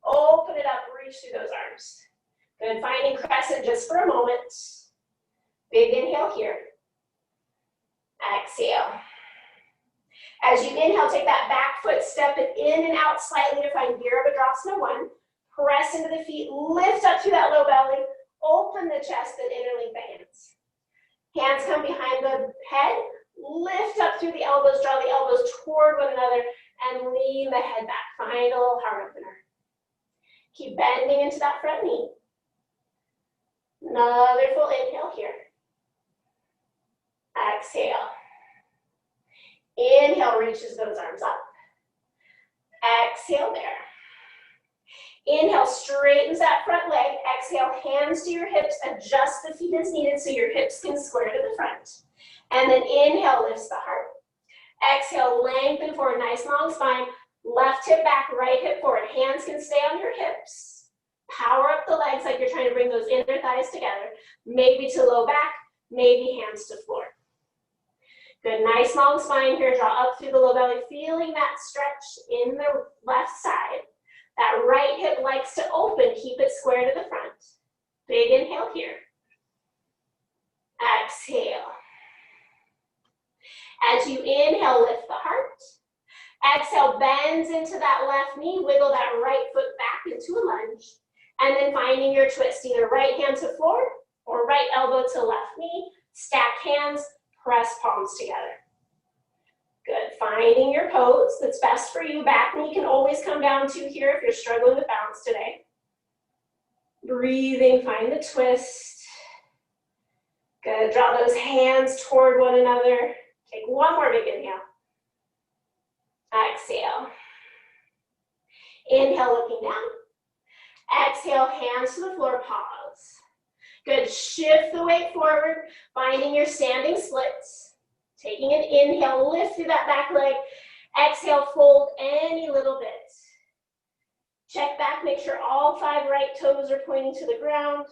Open it up, reach through those arms. Good, finding crescent just for a moment. Big inhale here. Exhale. As you inhale, take that back foot, step it in and out slightly to find Virabhadrasana 1. Press into the feet, lift up through that low belly, open the chest and interlink the hands. Hands come behind the head, lift up through the elbows, draw the elbows toward one another, and lean the head back. Find a little heart opener. Keep bending into that front knee. Another full inhale here. Exhale. Inhale, reaches those arms up. Exhale there. Inhale, straightens that front leg. Exhale, hands to your hips. Adjust the feet as needed so your hips can square to the front. And then inhale, lifts the heart. Exhale, lengthen forward, nice long spine. Left hip back, right hip forward. Hands can stay on your hips. Power up the legs like you're trying to bring those inner thighs together. Maybe to low back, maybe hands to floor. Good, nice long spine here. Draw up through the low belly, feeling that stretch in the left side. That right hip likes to open, keep it square to the front. Big inhale here. Exhale. As you inhale, lift the heart. Exhale, bends into that left knee, wiggle that right foot back into a lunge. And then finding your twist, either right hand to floor or right elbow to left knee. Stack hands, press palms together. Good, finding your pose that's best for you. Back knee can always come down to here if you're struggling with balance today. Breathing, find the twist. Good, draw those hands toward one another. Take one more big inhale. Exhale. Inhale, looking down. Exhale, hands to the floor, pause. Good, shift the weight forward, finding your standing splits. Taking an inhale, lift through that back leg. Exhale, fold any little bit. Check back, make sure all 5 right toes are pointing to the ground.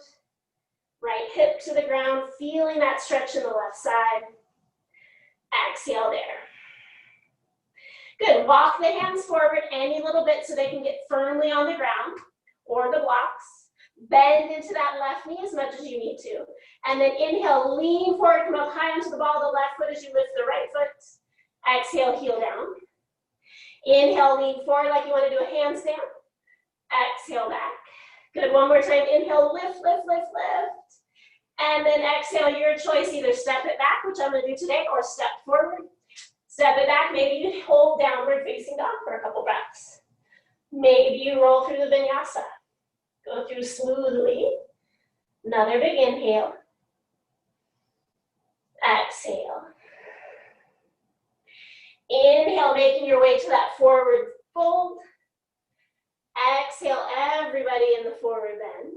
Right hip to the ground, feeling that stretch in the left side. Exhale there. Good, walk the hands forward any little bit so they can get firmly on the ground or the blocks. Bend into that left knee as much as you need to. And then inhale, lean forward, come up high onto the ball of the left foot as you lift the right foot. Exhale, heel down. Inhale, lean forward like you want to do a handstand. Exhale back. Good, one more time. Inhale, lift, lift, lift, lift. And then exhale, your choice, either step it back, which I'm going to do today, or step forward. Step it back, maybe you hold downward facing dog for a couple breaths. Maybe you roll through the vinyasa. Go through smoothly. Another big inhale. Exhale. Inhale, making your way to that forward fold. Exhale, everybody in the forward bend.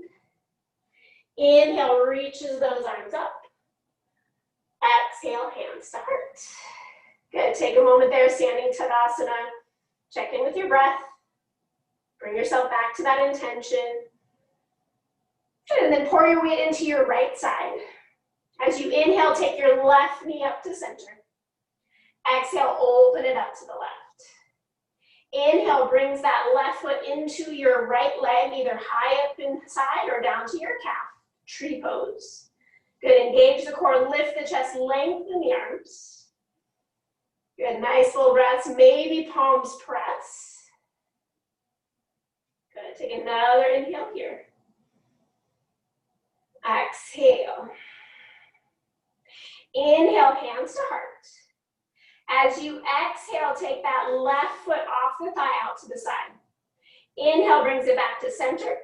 Inhale, reaches those arms up. Exhale, hands to heart. Good, take a moment there, standing Tadasana. Check in with your breath. Bring yourself back to that intention. And then pour your weight into your right side. As you inhale, take your left knee up to center. Exhale, open it up to the left. Inhale, brings that left foot into your right leg, either high up inside or down to your calf. Tree pose. Good, engage the core, lift the chest, lengthen the arms. Good, nice little breaths, maybe palms press. Good, take another inhale here. Exhale. Inhale, hands to heart. As you exhale, take that left foot off the thigh out to the side. Inhale brings it back to center.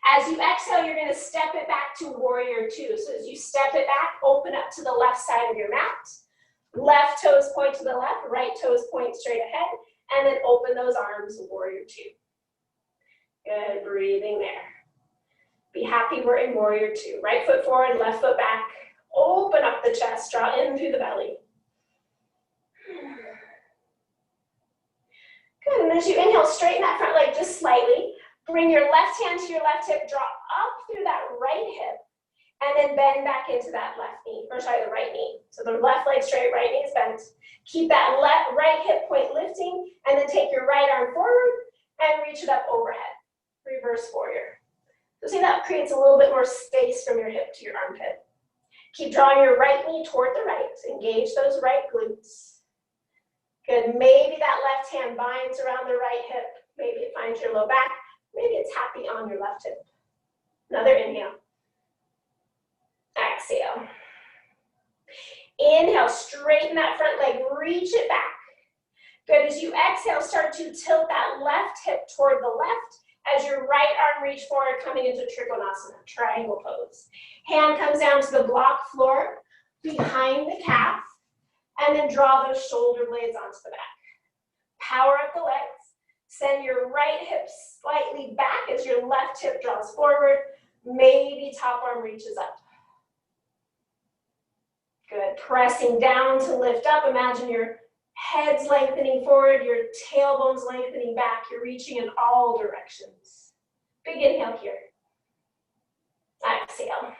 As you exhale, you're going to step it back to warrior 2. So as you step it back, open up to the left side of your mat. Left toes point to the left, right toes point straight ahead, and then open those arms, warrior 2. Good, breathing there. Be happy we're in warrior 2. Right foot forward, left foot back. Open up the chest, draw in through the belly. Good, and as you inhale, straighten that front leg just slightly. Bring your left hand to your left hip, draw up through that right hip, and then bend back into that left knee, or sorry, the right knee. So the left leg straight, right knee is bent. Keep that right hip point lifting, and then take your right arm forward and reach it up overhead. Reverse warrior. So see, that creates a little bit more space from your hip to your armpit. Keep drawing your right knee toward the right. Engage those right glutes. Good, maybe that left hand binds around the right hip. Maybe it finds your low back. Maybe it's happy on your left hip. Another inhale. Exhale. Inhale, straighten that front leg, reach it back. Good, as you exhale, start to tilt that left hip toward the left as your right arm reach forward, coming into Trikonasana, triangle pose. Hand comes down to the block floor, behind the calf, and then draw those shoulder blades onto the back. Power up the legs. Send your right hip slightly back as your left hip draws forward. Maybe top arm reaches up. Good. Pressing down to lift up. Imagine your head's lengthening forward, your tailbone's lengthening back. You're reaching in all directions. Big inhale here. Exhale.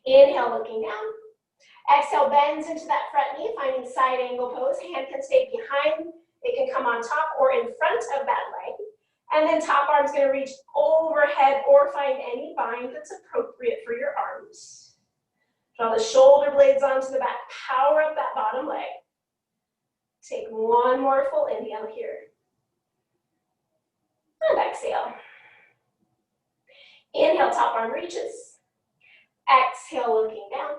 Inhale, looking down. Exhale, bends into that front knee, finding side angle pose. Hand can stay behind. It can come on top or in front of that leg. And then top arm's going to reach overhead or find any bind that's appropriate for your arms. Draw the shoulder blades onto the back. Power up that bottom leg. Take one more full inhale here. And exhale. Inhale, top arm reaches. Exhale, looking down.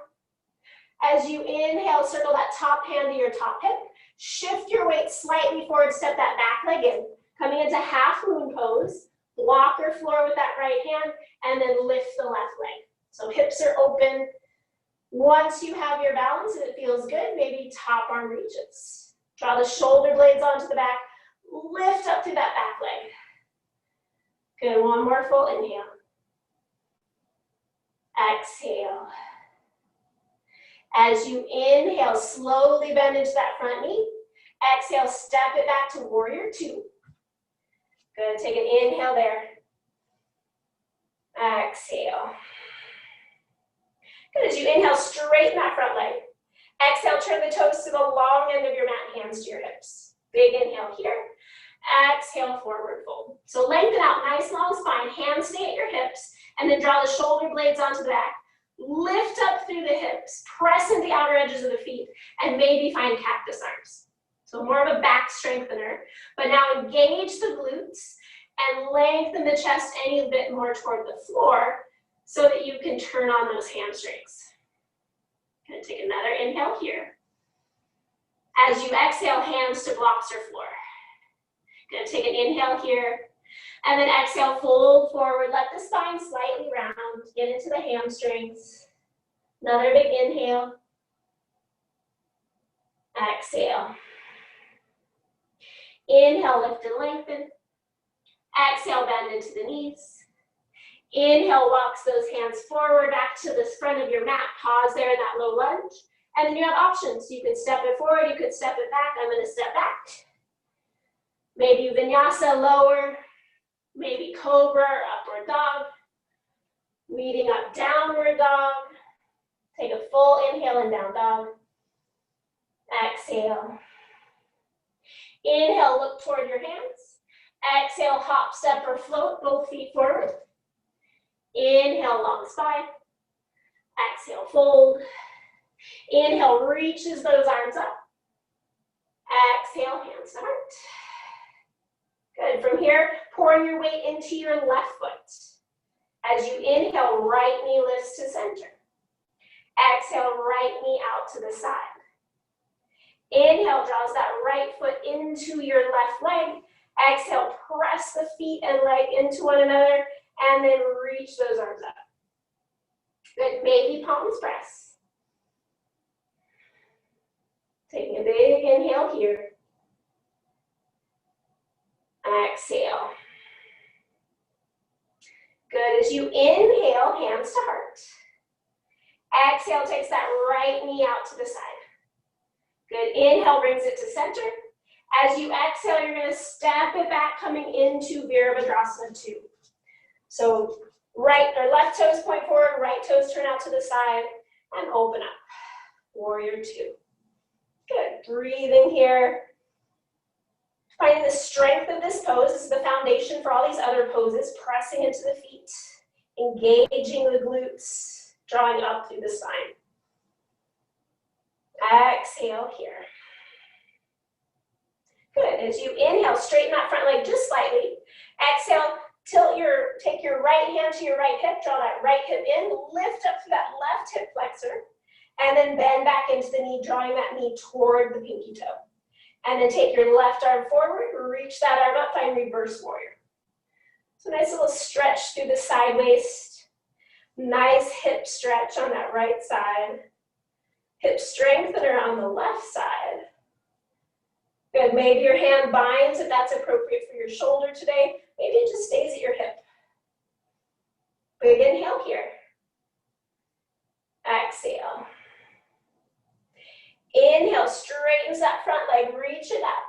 As you inhale, circle that top hand to your top hip. Shift your weight slightly forward, step that back leg in. Coming into half moon pose. Block your floor with that right hand, and then lift the left leg. So hips are open. Once you have your balance and it feels good, maybe top arm reaches. Draw the shoulder blades onto the back. Lift up through that back leg. Good, one more full inhale. Exhale. As you inhale, slowly bend into that front knee. Exhale, step it back to warrior two. Good, take an inhale there. Exhale. Good, as you inhale, straighten that front leg. Exhale, turn the toes to the long end of your mat, hands to your hips. Big inhale here. Exhale, forward fold. So lengthen out, nice long spine, hands stay at your hips, and then draw the shoulder blades onto the back. Lift up through the hips, press into the outer edges of the feet, and maybe find cactus arms. So more of a back strengthener, but now engage the glutes and lengthen the chest any bit more toward the floor so that you can turn on those hamstrings. Gonna take another inhale here. As you exhale, hands to blocks or floor. Gonna take an inhale here, and then exhale, fold forward, let the spine slightly round, get into the hamstrings. Another big inhale. Exhale. Inhale, lift and lengthen. Exhale, bend into the knees. Inhale, walks those hands forward back to the front of your mat. Pause there in that low lunge. And then you have options. You can step it forward, you could step it back. I'm gonna step back. Maybe vinyasa, lower. Maybe cobra or upward dog. Meeting up, downward dog. Take a full inhale and down dog. Exhale. Inhale, look toward your hands. Exhale, hop, step, or float, both feet forward. Inhale, long spine. Exhale, fold. Inhale, reaches those arms up. Exhale, hands to heart. Good, from here, pour your weight into your left foot. As you inhale, right knee lifts to center. Exhale, right knee out to the side. Inhale, draws that right foot into your left leg. Exhale, press the feet and leg into one another, and then reach those arms up. Good, maybe palms press. Taking a big inhale here. Exhale. Good, as you inhale, hands to heart. Exhale takes that right knee out to the side. Good, inhale brings it to center. As you exhale, you're gonna step it back coming into Virabhadrasana 2. So right or left toes point forward, right toes turn out to the side, and open up. Warrior 2. Good, breathing here. Finding the strength of this pose is the foundation for all these other poses, pressing into the feet, engaging the glutes, drawing up through the spine. Exhale here. Good, as you inhale, straighten that front leg just slightly. Exhale, take your right hand to your right hip, draw that right hip in, lift up through that left hip flexor, and then bend back into the knee, drawing that knee toward the pinky toe. And then take your left arm forward, reach that arm up, find reverse warrior. So nice little stretch through the side waist. Nice hip stretch on that right side. Hip strengthener on the left side. Good, maybe your hand binds if that's appropriate for your shoulder today. Maybe it just stays at your hip. Big inhale here. Exhale. Inhale, straightens that front leg, reach it up.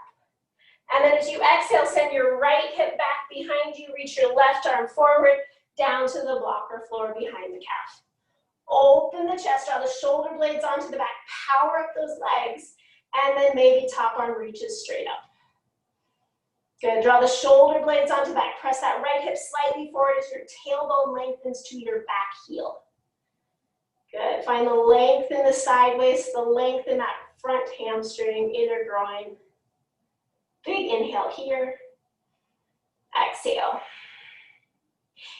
And then as you exhale, send your right hip back behind you, reach your left arm forward, down to the blocker floor behind the calf. Open the chest, draw the shoulder blades onto the back, power up those legs, and then maybe top arm reaches straight up. Good, draw the shoulder blades onto the back, press that right hip slightly forward as your tailbone lengthens to your back heel. Good, find the length in the side waist, the length in that front hamstring, inner groin. Big inhale here. Exhale.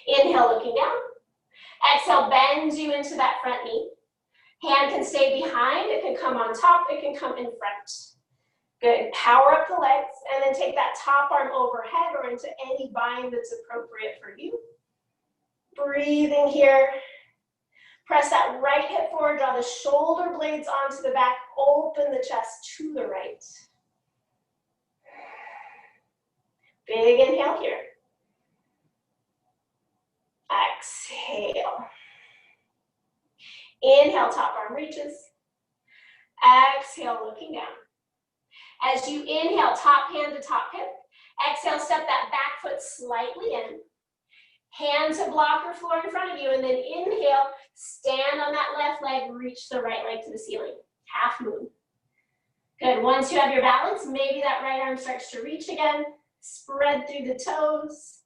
Inhale, looking down. Exhale, bends you into that front knee. Hand can stay behind, it can come on top, it can come in front. Good, power up the legs, and then take that top arm overhead or into any bind that's appropriate for you. Breathing here. Press that right hip forward, draw the shoulder blades onto the back, open the chest to the right. Big inhale here. Exhale. Inhale, top arm reaches. Exhale, looking down. As you inhale, top hand to top hip. Exhale, step that back foot slightly in. Hand to blocker floor in front of you, and then inhale, stand on that left leg, reach the right leg to the ceiling. Half moon. Good, once you have your balance, maybe that right arm starts to reach again. Spread through the toes.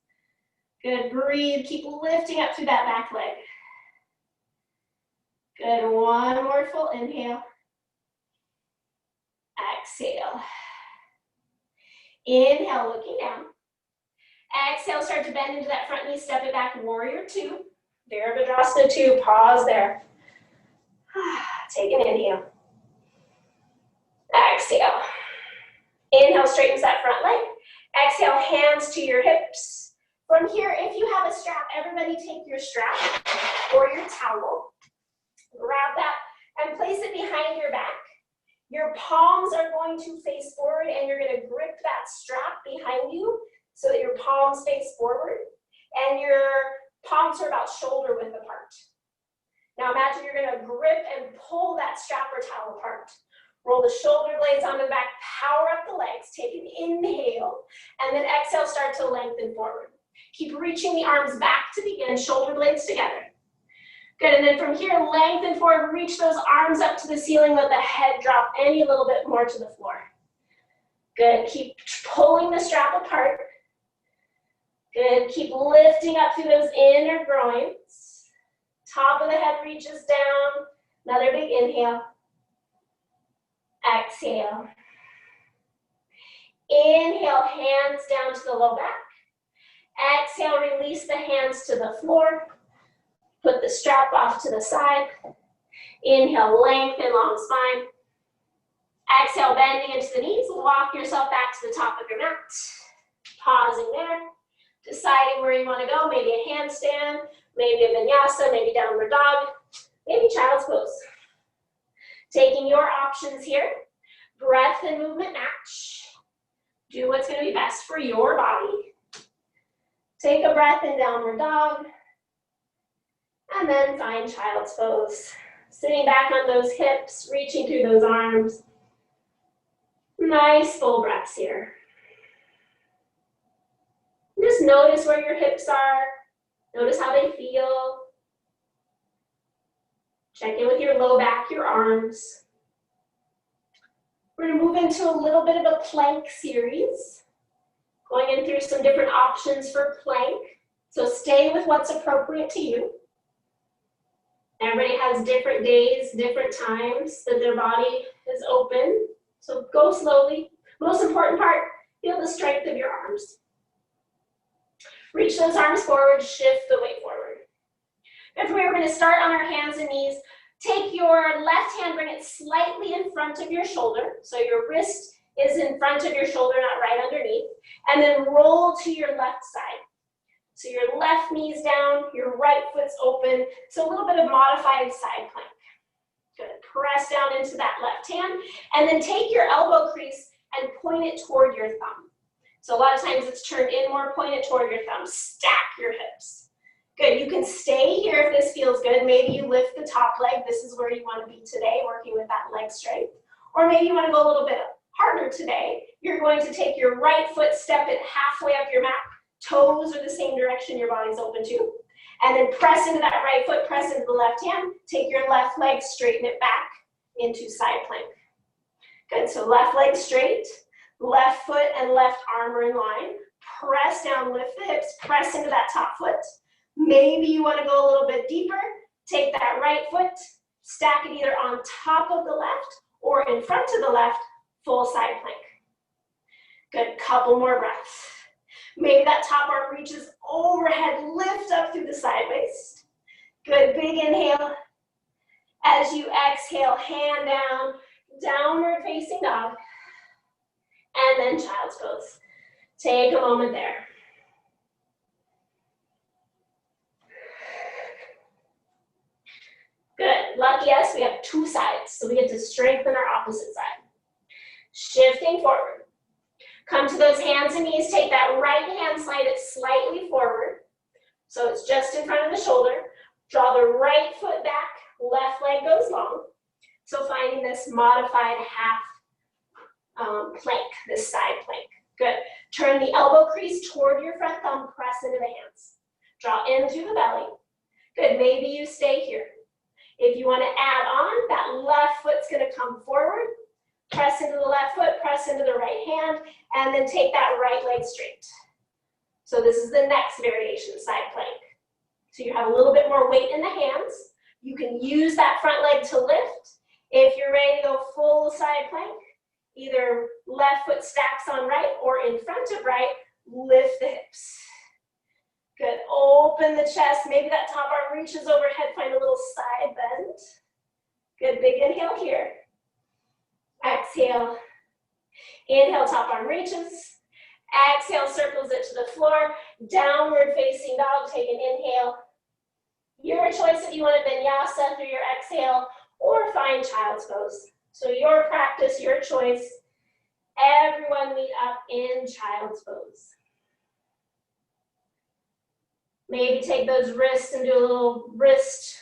Good, breathe, keep lifting up through that back leg. Good, one more full inhale. Exhale. Inhale, looking down. Exhale, start to bend into that front knee, step it back, warrior 2. Virabhadrasana 2, pause there. Take an inhale. Exhale. Inhale, straightens that front leg. Exhale, hands to your hips. From here, if you have a strap, everybody take your strap or your towel. Grab that and place it behind your back. Your palms are going to face forward and you're going to grip that strap behind you so that your palms face forward and your palms are about shoulder width apart. Now imagine you're going to grip and pull that strap or towel apart. Roll the shoulder blades onto the back, power up the legs, take an inhale, and then exhale, start to lengthen forward. Keep reaching the arms back to begin, shoulder blades together. Good, and then from here, lengthen forward, reach those arms up to the ceiling, let the head drop any little bit more to the floor. Good, keep pulling the strap apart. Good, keep lifting up through those inner groins. Top of the head reaches down. Another big inhale. Exhale. Inhale, hands down to the low back. Exhale, release the hands to the floor. Put the strap off to the side. Inhale, lengthen long spine. Exhale, bending into the knees. Walk yourself back to the top of your mat. Pausing there. Deciding where you want to go. Maybe a handstand, maybe a vinyasa, maybe downward dog, maybe child's pose. Taking your options here. Breath and movement match. Do what's going to be best for your body. Take a breath in downward dog. And then find child's pose. Sitting back on those hips, reaching through those arms. Nice full breaths here. Just notice where your hips are. Notice how they feel. Check in with your low back, your arms. We're going to move into a little bit of a plank series. Going in through some different options for plank. So stay with what's appropriate to you. Everybody has different days, different times that their body is open. So go slowly. Most important part, feel the strength of your arms. Reach those arms forward, shift the weight forward. And from here, we're going to start on our hands and knees. Take your left hand, bring it slightly in front of your shoulder. So your wrist is in front of your shoulder, not right underneath. And then roll to your left side. So your left knee's down, your right foot's open. So a little bit of modified side plank. Good. Press down into that left hand. And then take your elbow crease and point it toward your thumb. So a lot of times it's turned in more, point it toward your thumb. Stack your hips. Good. You can stay here if this feels good. Maybe you lift the top leg. This is where you want to be today, working with that leg strength. Or maybe you want to go a little bit harder today. You're going to take your right foot, step it halfway up your mat. Toes are the same direction your body's open to. And then press into that right foot, press into the left hand. Take your left leg, straighten it back into side plank. Good. So left leg straight. Left foot and left arm are in line. Press down, lift the hips, press into that top foot. Maybe you want to go a little bit deeper. Take that right foot, stack it either on top of the left or in front of the left, full side plank. Good, couple more breaths. Maybe that top arm reaches overhead, lift up through the side waist. Good, big inhale. As you exhale, hand down, downward facing dog. And then child's pose. Take a moment there. Good. Lucky us, we have two sides, so we get to strengthen our opposite side. Shifting forward. Come to those hands and knees. Take that right hand, slide it slightly forward. So it's just in front of the shoulder. Draw the right foot back, left leg goes long. So finding this modified half plank, this side plank. Good. Turn the elbow crease toward your front thumb, press into the hands. Draw in through the belly. Good, maybe you stay here. If you want to add on, that left foot's going to come forward. Press into the left foot, press into the right hand, and then take that right leg straight. So this is the next variation, side plank. So you have a little bit more weight in the hands. You can use that front leg to lift. If you're ready to go full side plank, either left foot stacks on right or in front of right, lift the hips. Good, open the chest, maybe that top arm reaches overhead, find a little side bend. Good, big inhale here. Exhale, inhale, top arm reaches. Exhale, circles it to the floor. Downward facing dog, take an inhale. Your choice if you want a vinyasa through your exhale or find child's pose. So your practice, your choice. Everyone meet up in child's pose. Maybe take those wrists and do a little wrist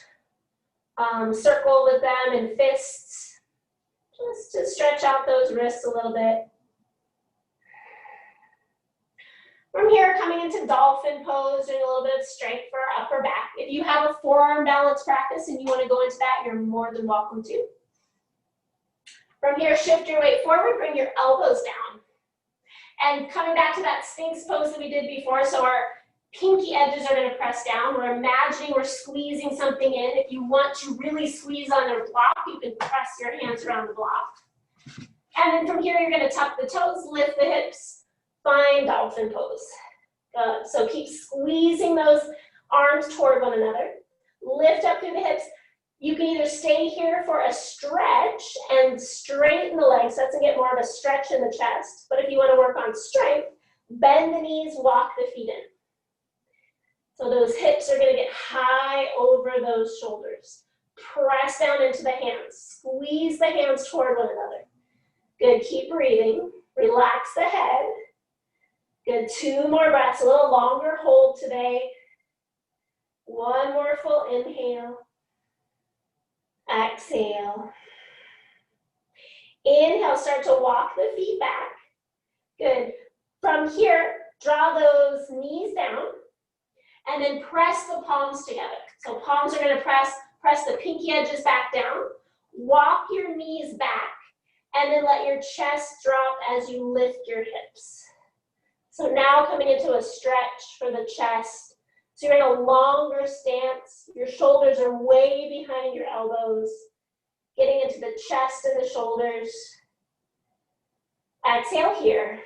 circle with them and fists. Just to stretch out those wrists a little bit. From here, coming into dolphin pose, doing a little bit of strength for our upper back. If you have a forearm balance practice and you want to go into that, you're more than welcome to. From here, shift your weight forward, bring your elbows down. And coming back to that Sphinx pose that we did before, so our pinky edges are going to press down. We're imagining we're squeezing something in. If you want to really squeeze on a block, you can press your hands around the block. And then from here, you're going to tuck the toes, lift the hips, find dolphin pose. Good. So keep squeezing those arms toward one another. Lift up through the hips. You can either stay here for a stretch and straighten the legs. That's going to get more of a stretch in the chest. But if you want to work on strength, bend the knees, walk the feet in. So those hips are going to get high over those shoulders. Press down into the hands. Squeeze the hands toward one another. Good, keep breathing. Relax the head. Good, 2 more breaths, a little longer hold today. 1 more full inhale. Exhale. Inhale, start to walk the feet back. Good. From here, draw those knees down and then press the palms together. So palms are going to press the pinky edges back down. Walk your knees back and then let your chest drop as you lift your hips. So now coming into a stretch for the chest. So you're in a longer stance. Your shoulders are way behind your elbows. Getting into the chest and the shoulders. Exhale here.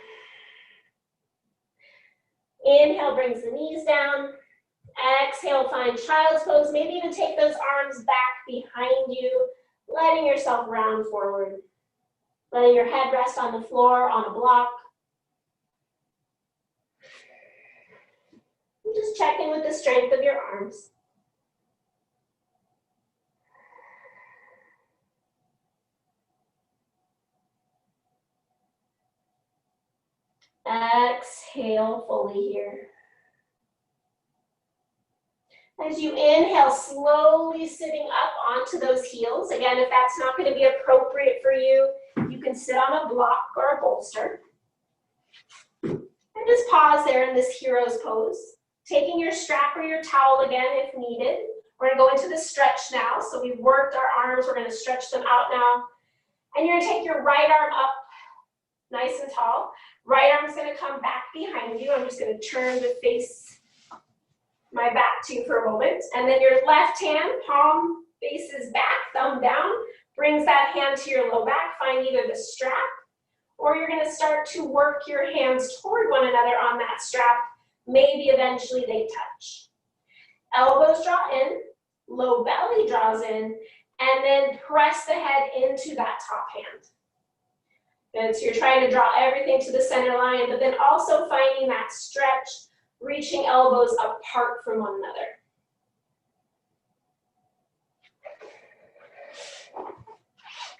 Inhale brings the knees down. Exhale, find child's pose. Maybe even take those arms back behind you, letting yourself round forward. Letting your head rest on the floor, on a block. And just check in with the strength of your arms. Exhale fully here. As you inhale, slowly sitting up onto those heels. Again, if that's not going to be appropriate for you, you can sit on a block or a bolster. And just pause there in this hero's pose. Taking your strap or your towel again if needed. We're going to go into the stretch now. So we've worked our arms. We're going to stretch them out now. And you're going to take your right arm up nice and tall. Right arm's going to come back behind you. I'm just going to turn to face my back to you for a moment. And then your left hand, palm faces back, thumb down, brings that hand to your low back. Find either the strap or you're going to start to work your hands toward one another on that strap. Maybe eventually they touch. Elbows draw in, low belly draws in, and then press the head into that top hand. Good, so you're trying to draw everything to the center line, but then also finding that stretch, reaching elbows apart from one another.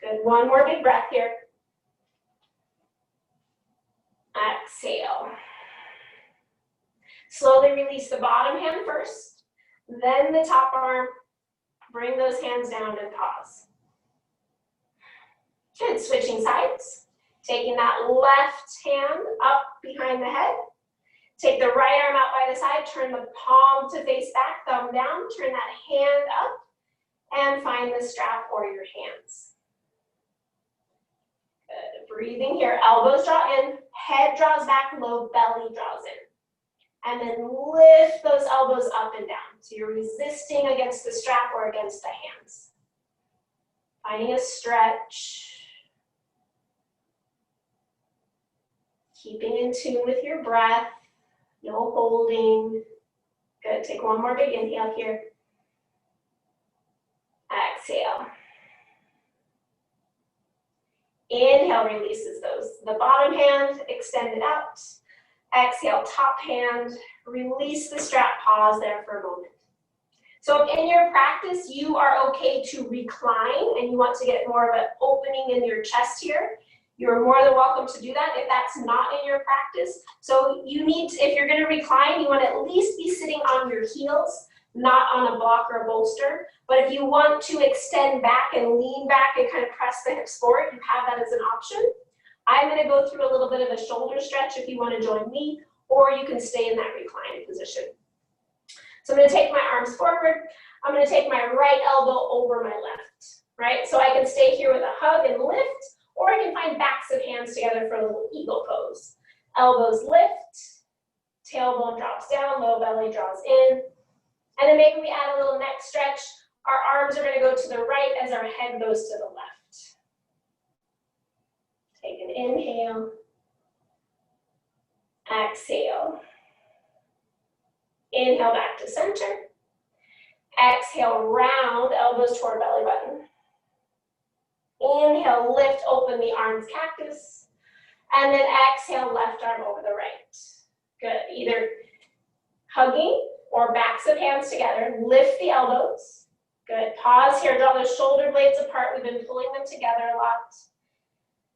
Good, one more big breath here. Exhale. Slowly release the bottom hand first, then the top arm. Bring those hands down and pause. Good, switching sides. Taking that left hand up behind the head. Take the right arm out by the side, turn the palm to face back, thumb down, turn that hand up, and find the strap or your hands. Good, breathing here, elbows draw in, head draws back, low belly draws in. And then lift those elbows up and down. So you're resisting against the strap or against the hands. Finding a stretch. Keeping in tune with your breath. No holding. Good, take one more big inhale here. Exhale. Inhale releases those. The bottom hand extended out. Exhale, top hand, release the strap, pause there for a moment. So if in your practice you are okay to recline and you want to get more of an opening in your chest here, you're more than welcome to do that if that's not in your practice. So you need to, if you're going to recline, you want to at least be sitting on your heels, not on a block or a bolster. But if you want to extend back and lean back and kind of press the hips forward, you have that as an option. I'm going to go through a little bit of a shoulder stretch if you want to join me, or you can stay in that reclined position. So I'm going to take my arms forward. I'm going to take my right elbow over my left, right? So I can stay here with a hug and lift, or I can find backs of hands together for a little eagle pose. Elbows lift, tailbone drops down, low belly draws in. And then maybe we add a little neck stretch. Our arms are going to go to the right as our head goes to the left. Take an inhale, exhale. Inhale back to center. Exhale, round, elbows toward belly button. Inhale, lift, open the arms, cactus. And then exhale, left arm over the right. Good, either hugging or backs of hands together. Lift the elbows. Good, pause here, draw the shoulder blades apart. We've been pulling them together a lot.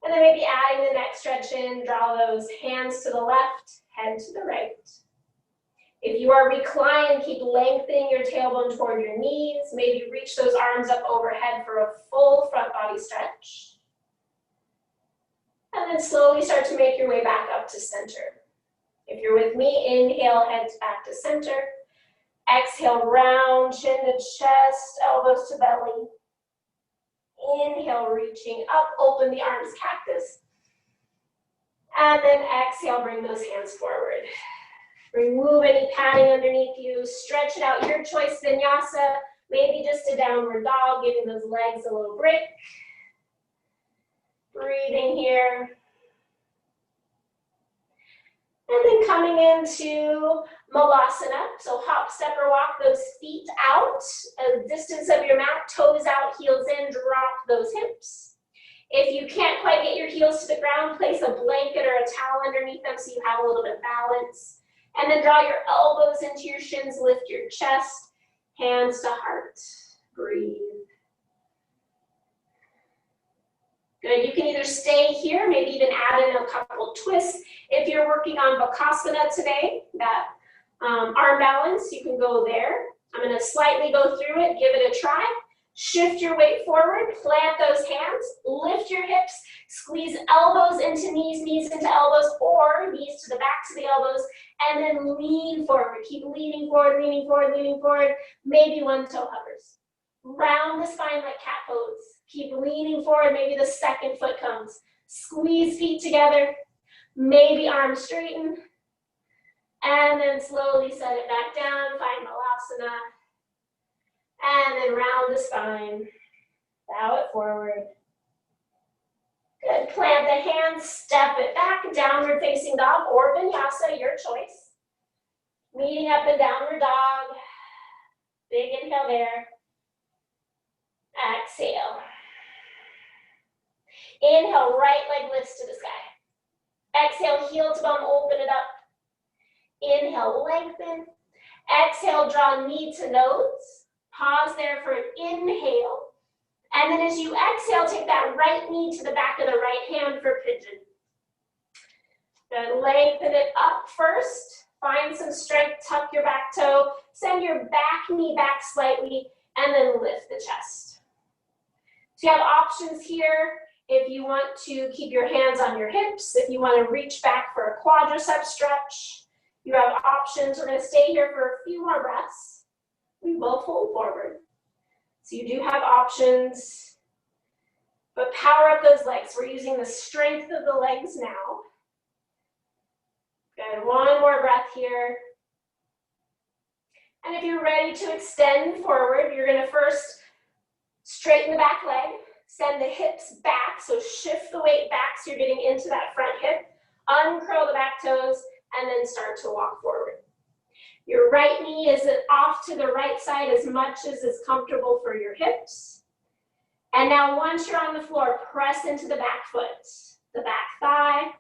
And then maybe adding the neck stretch in, draw those hands to the left, head to the right. If you are reclined, keep lengthening your tailbone toward your knees. Maybe reach those arms up overhead for a full front body stretch. And then slowly start to make your way back up to center. If you're with me, inhale, head back to center. Exhale, round chin to chest, elbows to belly. Inhale, reaching up, open the arms, cactus. And then exhale, bring those hands forward. Remove any padding underneath you, stretch it out, your choice, vinyasa, maybe just a downward dog, giving those legs a little break. Breathing here. And then coming into Malasana, so hop, step, or walk those feet out, a distance of your mat, toes out, heels in, drop those hips. If you can't quite get your heels to the ground, place a blanket or a towel underneath them so you have a little bit of balance. And then draw your elbows into your shins, lift your chest, hands to heart. Breathe. Good, you can either stay here, maybe even add in a couple twists. If you're working on Bakasana today, that arm balance, you can go there. I'm gonna slightly go through it, give it a try. Shift your weight forward, plant those hands, lift your hips, squeeze elbows into knees, knees into elbows, or knees to the backs of the elbows, and then lean forward. Keep leaning forward, leaning forward, leaning forward. Maybe one toe hovers. Round the spine like cat pose. Keep leaning forward, maybe the second foot comes. Squeeze feet together, maybe arms straighten, and then slowly set it back down, find Malasana. And then round the spine, bow it forward. Good, plant the hands, step it back, downward facing dog or vinyasa, your choice. Meeting up in downward dog, big inhale there. Exhale. Inhale, right leg lifts to the sky. Exhale, heel to bum, open it up. Inhale, lengthen. Exhale, draw knee to nose. Pause there for an inhale. And then as you exhale, take that right knee to the back of the right hand for pigeon. Good, lengthen it up first. Find some strength, tuck your back toe. Send your back knee back slightly, and then lift the chest. So you have options here. If you want to keep your hands on your hips, if you want to reach back for a quadricep stretch, you have options. We're going to stay here for a few more breaths. We will fold forward. So you do have options, but power up those legs. We're using the strength of the legs now. Good, one more breath here. And if you're ready to extend forward, you're gonna first straighten the back leg, send the hips back, so shift the weight back so you're getting into that front hip, uncurl the back toes, and then start to walk forward. Your right knee is off to the right side as much as is comfortable for your hips. And now once you're on the floor, press into the back foot, the back thigh,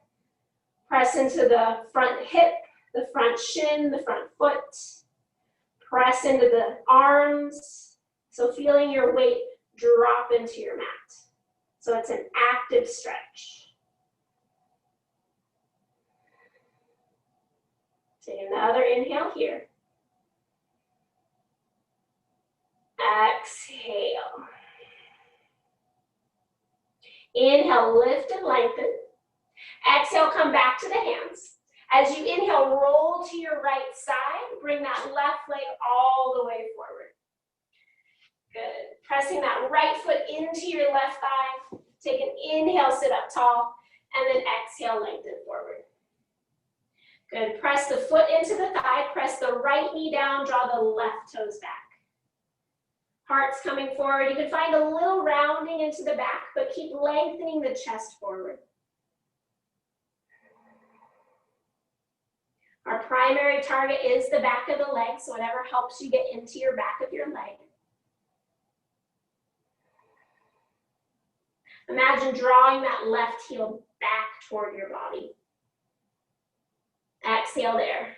press into the front hip, the front shin, the front foot, press into the arms. So feeling your weight drop into your mat. So it's an active stretch. Take another inhale here. Exhale. Inhale, lift and lengthen. Exhale, come back to the hands. As you inhale, roll to your right side. Bring that left leg all the way forward. Good. Pressing that right foot into your left thigh. Take an inhale, sit up tall, and then exhale, lengthen forward. Good, press the foot into the thigh, press the right knee down, draw the left toes back. Heart's coming forward. You can find a little rounding into the back, but keep lengthening the chest forward. Our primary target is the back of the leg, so whatever helps you get into your back of your leg. Imagine drawing that left heel back toward your body. Exhale there.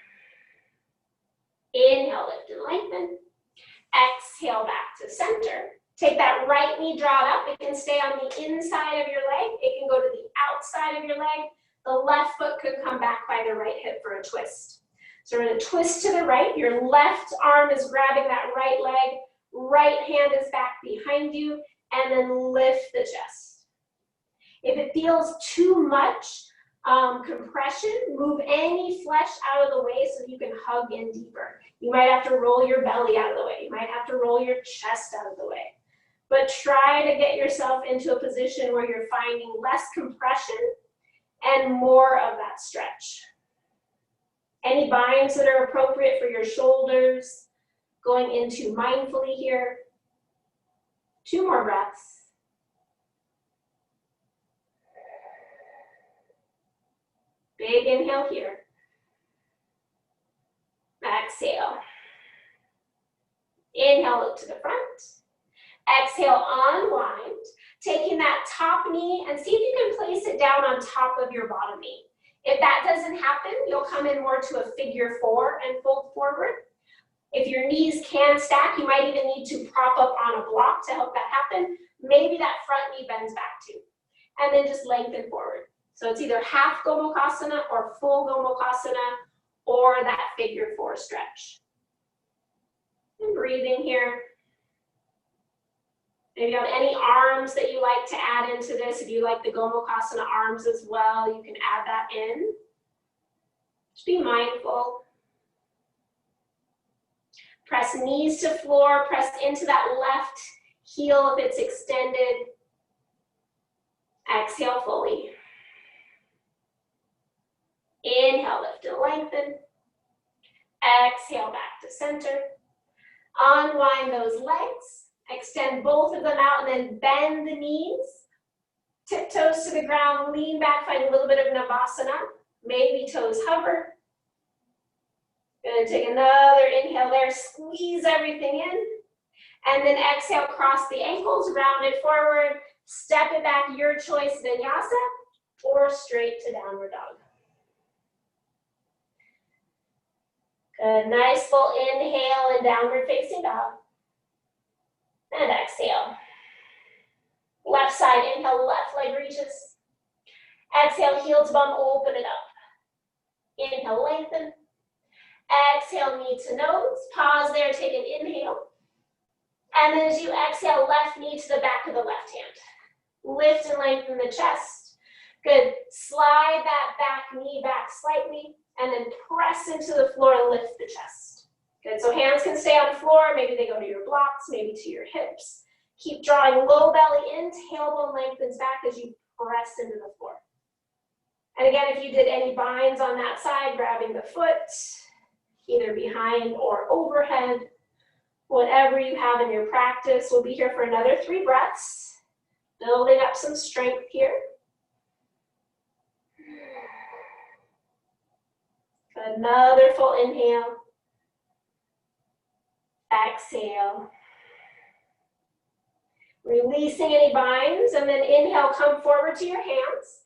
Inhale, lift and lengthen. Exhale back to center. Take that right knee, draw it up. It can stay on the inside of your leg. It can go to the outside of your leg. The left foot could come back by the right hip for a twist. So we're gonna twist to the right. Your left arm is grabbing that right leg. Right hand is back behind you, and then lift the chest. If it feels too much compression, move any flesh out of the way so you can hug in deeper. You might have to roll your belly out of the way. You might have to roll your chest out of the way. But try to get yourself into a position where you're finding less compression and more of that stretch. Any binds that are appropriate for your shoulders, going into mindfully here. 2 more breaths. Big inhale here. Exhale. Inhale, look to the front. Exhale, unwind. Taking that top knee and see if you can place it down on top of your bottom knee. If that doesn't happen, you'll come in more to a figure 4 and fold forward. If your knees can stack, you might even need to prop up on a block to help that happen. Maybe that front knee bends back too. And then just lengthen forward. So it's either half Gomukhasana or full Gomukhasana or that figure 4 stretch. And breathing here. Maybe you have any arms that you like to add into this. If you like the Gomukhasana arms as well, you can add that in. Just be mindful. Press knees to floor, press into that left heel if it's extended. Exhale fully. Inhale, lift and lengthen. Exhale, back to center. Unwind those legs. Extend both of them out and then bend the knees. Tiptoes to the ground, lean back, find a little bit of Navasana. Maybe toes hover. Gonna take another inhale there, squeeze everything in. And then exhale, cross the ankles, round it forward, step it back, your choice, vinyasa, or straight to downward dog. Good, nice full inhale and downward facing dog. And exhale. Left side, inhale, left leg reaches. Exhale, heel to bum, open it up. Inhale, lengthen. Exhale, knee to nose. Pause there, take an inhale. And then as you exhale, left knee to the back of the left hand. Lift and lengthen the chest. Good. Slide that back knee back slightly, and then press into the floor and lift the chest. Good, so hands can stay on the floor, maybe they go to your blocks, maybe to your hips. Keep drawing low belly in, tailbone lengthens back as you press into the floor. And again, if you did any binds on that side, grabbing the foot, either behind or overhead, whatever you have in your practice. We'll be here for another 3 breaths, building up some strength here. Another full inhale. Exhale. Releasing any binds, and then inhale, come forward to your hands.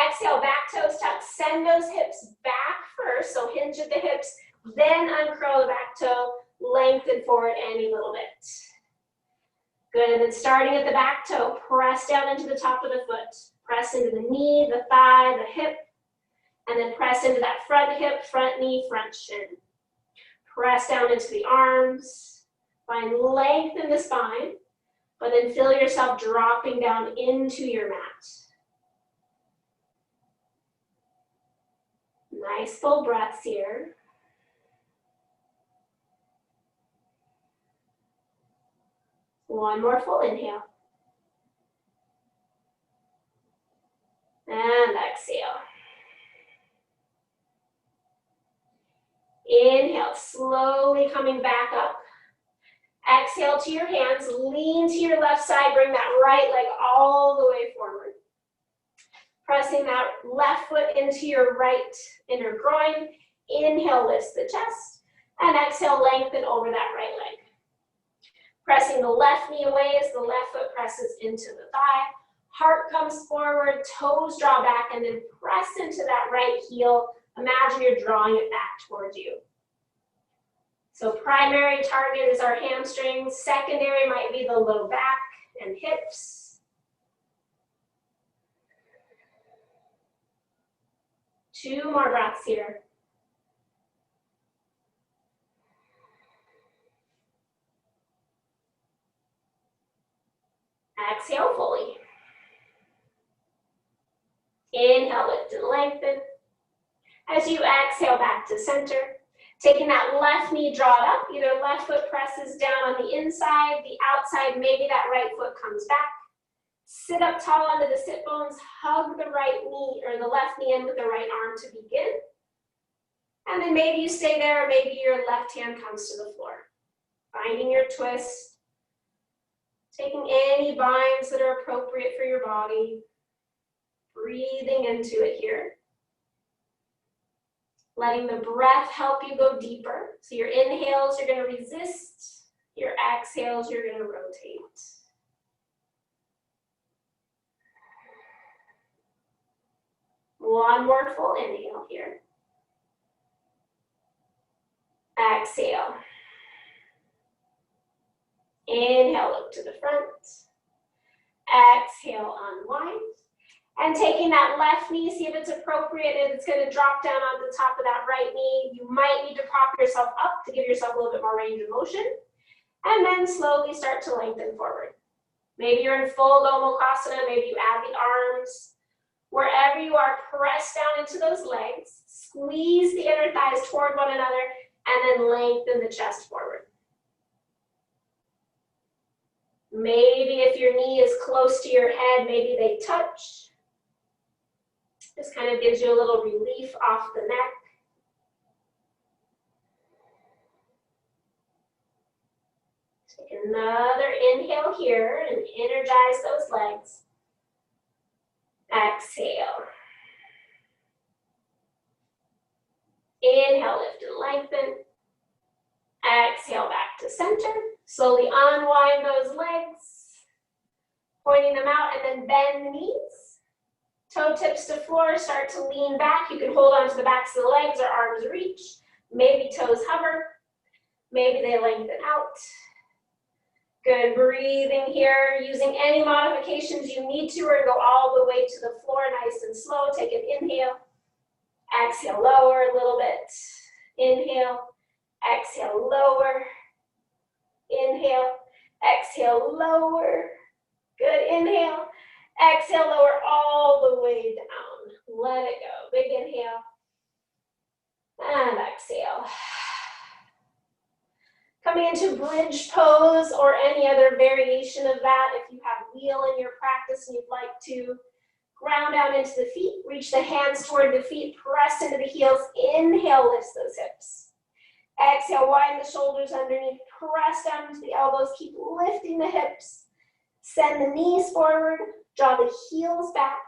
Exhale, back toes tuck. Send those hips back first, so hinge at the hips, then uncurl the back toe, lengthen forward any little bit. Good, and then starting at the back toe, press down into the top of the foot. Press into the knee, the thigh, the hip, and then press into that front hip, front knee, front shin. Press down into the arms, find length in the spine, but then feel yourself dropping down into your mat. Nice full breaths here. One more full inhale. And exhale. Inhale, slowly coming back up. Exhale to your hands, lean to your left side, bring that right leg all the way forward. Pressing that left foot into your right inner groin. Inhale, lifts the chest, and exhale, lengthen over that right leg. Pressing the left knee away as the left foot presses into the thigh. Heart comes forward, toes draw back, and then press into that right heel. Imagine you're drawing it back towards you. So primary target is our hamstrings. Secondary might be the low back and hips. 2 more breaths here. Inhale, lift and lengthen. As you exhale back to center, taking that left knee, draw it up. Either left foot presses down on the inside, the outside, maybe that right foot comes back. Sit up tall onto the sit bones, hug the right knee or the left knee in with the right arm to begin. And then maybe you stay there, or maybe your left hand comes to the floor. Finding your twist, taking any binds that are appropriate for your body, breathing into it here. Letting the breath help you go deeper. So your inhales, you're going to resist. Your exhales, you're going to rotate. One more full inhale here. Exhale. Inhale, look to the front. Exhale, unwind. And taking that left knee, see if it's appropriate, and it's going to drop down on the top of that right knee. You might need to prop yourself up to give yourself a little bit more range of motion. And then slowly start to lengthen forward. Maybe you're in full Gomukhasana, maybe you add the arms. Wherever you are, press down into those legs, squeeze the inner thighs toward one another, and then lengthen the chest forward. Maybe if your knee is close to your head, maybe they touch. This kind of gives you a little relief off the neck. Take another inhale here and energize those legs. Exhale. Inhale, lift and lengthen. Exhale, back to center. Slowly unwind those legs, pointing them out, and then bend the knees. Toe tips to floor, start to lean back. You can hold onto the backs of the legs or arms reach. Maybe toes hover. Maybe they lengthen out. Good, breathing here, using any modifications you need to, or go all the way to the floor, nice and slow. Take an inhale. Exhale, lower a little bit. Inhale. Exhale, lower. Inhale. Exhale, lower. Good, inhale. Exhale, lower all the way down. Let it go. Big inhale. And exhale. Coming into bridge pose or any other variation of that. If you have wheel in your practice and you'd like to ground down into the feet, reach the hands toward the feet, press into the heels. Inhale, lift those hips. Exhale, widen the shoulders underneath, press down into the elbows, keep lifting the hips. Send the knees forward, draw the heels back.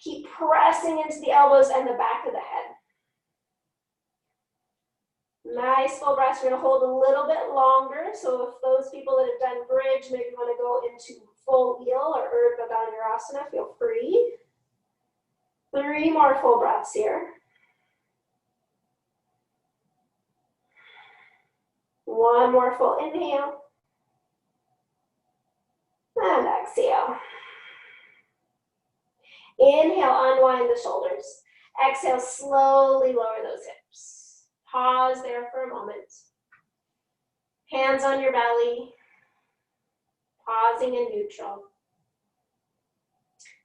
Keep pressing into the elbows and the back of the head. Nice full breaths. We're going to hold a little bit longer. So if those people that have done bridge maybe want to go into full wheel or Urdhva Dhanurasana, feel free. 3 more full breaths here. 1 more full inhale. And exhale. Inhale, unwind the shoulders. Exhale, slowly lower those hips. Pause there for a moment. Hands on your belly. Pausing in neutral.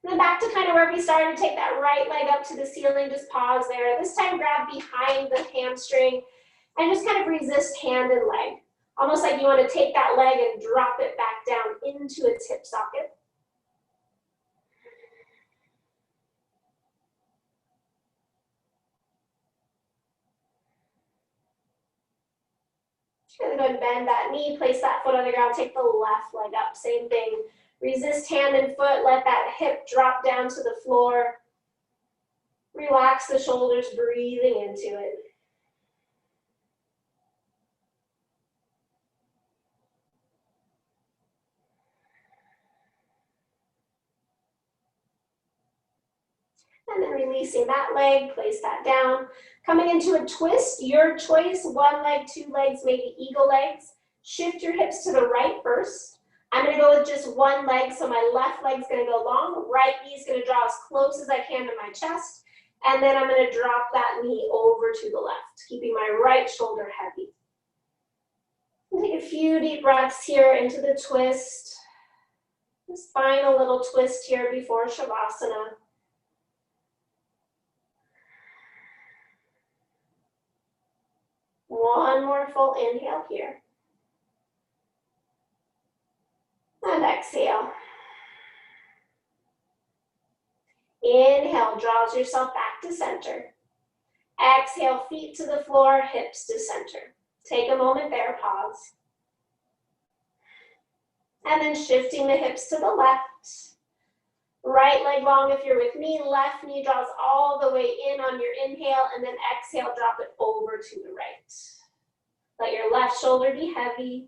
And then back to kind of where we started. Take that right leg up to the ceiling. Just pause there. This time grab behind the hamstring and just kind of resist hand and leg. Almost like you want to take that leg and drop it back down into its hip socket. And then bend that knee, place that foot on the ground, take the left leg up, same thing. Resist hand and foot, let that hip drop down to the floor. Relax the shoulders, breathing into it. And then releasing that leg, place that down. Coming into a twist, your choice, 1 leg, 2 legs, maybe eagle legs. Shift your hips to the right first. I'm gonna go with just 1 leg, so my left leg's gonna go long, right knee's gonna draw as close as I can to my chest, and then I'm gonna drop that knee over to the left, keeping my right shoulder heavy. Take a few deep breaths here into the twist. Just find a little twist here before Savasana. more full inhale here. And exhale. Inhale, draws yourself back to center. Exhale, feet to the floor, hips to center. Take a moment there, pause. And then shifting the hips to the left. Right leg long if you're with me. Left knee draws all the way in on your inhale, and then exhale, drop it over to the right. Let your left shoulder be heavy.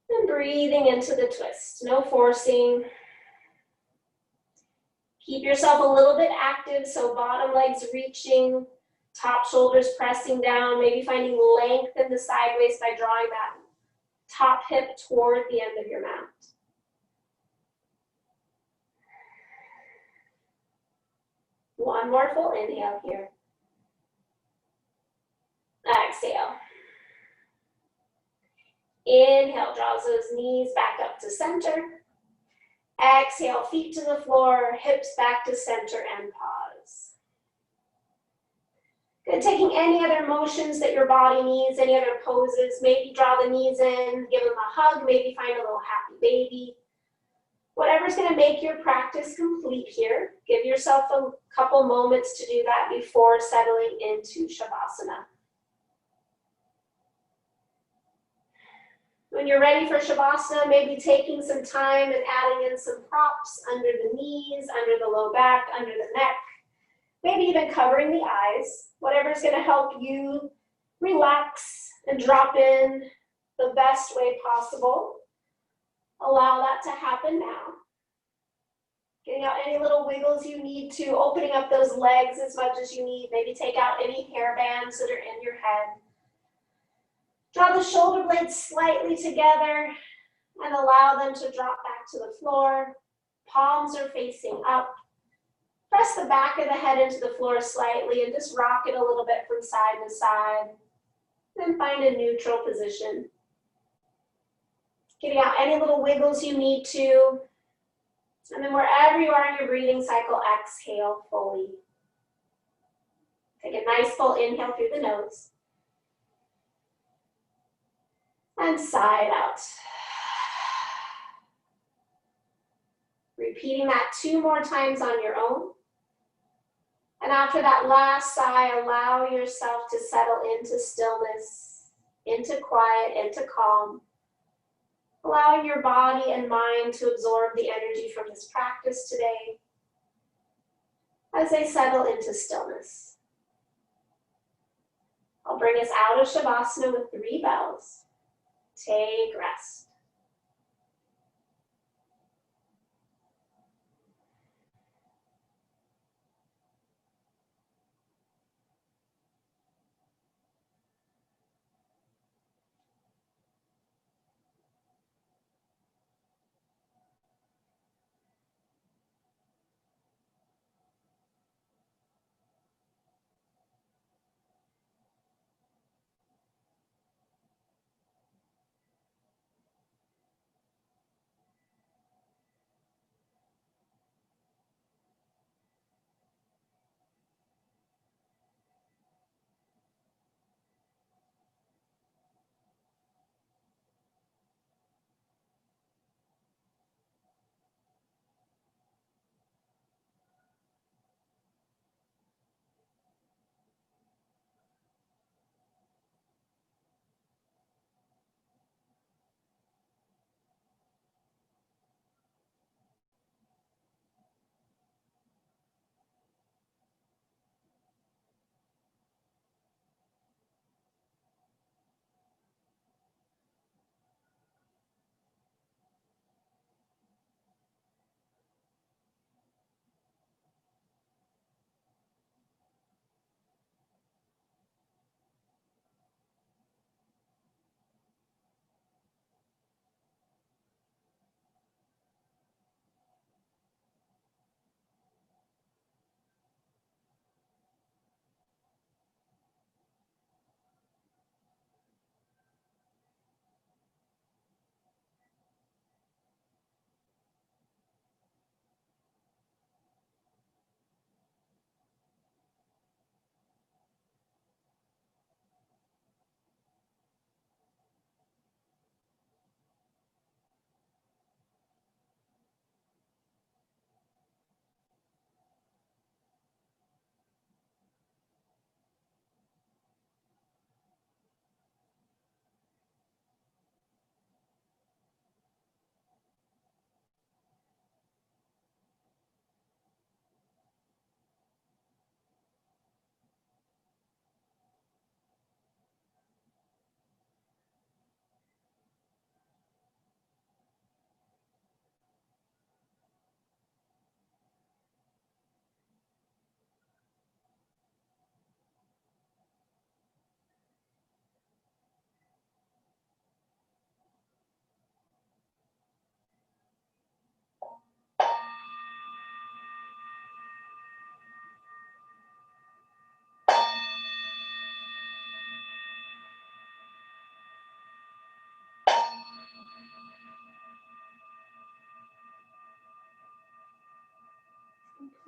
And breathing into the twist. No forcing. Keep yourself a little bit active, so bottom legs reaching, top shoulders pressing down, maybe finding length in the sideways by drawing that top hip toward the end of your mat. One more full inhale here. Exhale. Inhale, draws those knees back up to center. Exhale, feet to the floor, hips back to center, and pause. Good, taking any other motions that your body needs, any other poses. Maybe draw the knees in, give them a hug, maybe find a little happy baby. Whatever's gonna make your practice complete here. Give yourself a couple moments to do that before settling into Savasana. When you're ready for Savasana, maybe taking some time and adding in some props under the knees, under the low back, under the neck, maybe even covering the eyes. Whatever's gonna help you relax and drop in the best way possible. Allow that to happen now. Getting out any little wiggles you need to, opening up those legs as much as you need. Maybe take out any hair bands that are in your head. Draw the shoulder blades slightly together and allow them to drop back to the floor. Palms are facing up. Press the back of the head into the floor slightly and just rock it a little bit from side to side. Then find a neutral position. Getting out any little wiggles you need to. And then wherever you are in your breathing cycle, exhale fully. Take a nice full inhale through the nose. And sigh it out. Repeating that 2 more times on your own. And after that last sigh, allow yourself to settle into stillness, into quiet, into calm. Allowing your body and mind to absorb the energy from this practice today as they settle into stillness. I'll bring us out of Savasana with 3 bells. Take rest.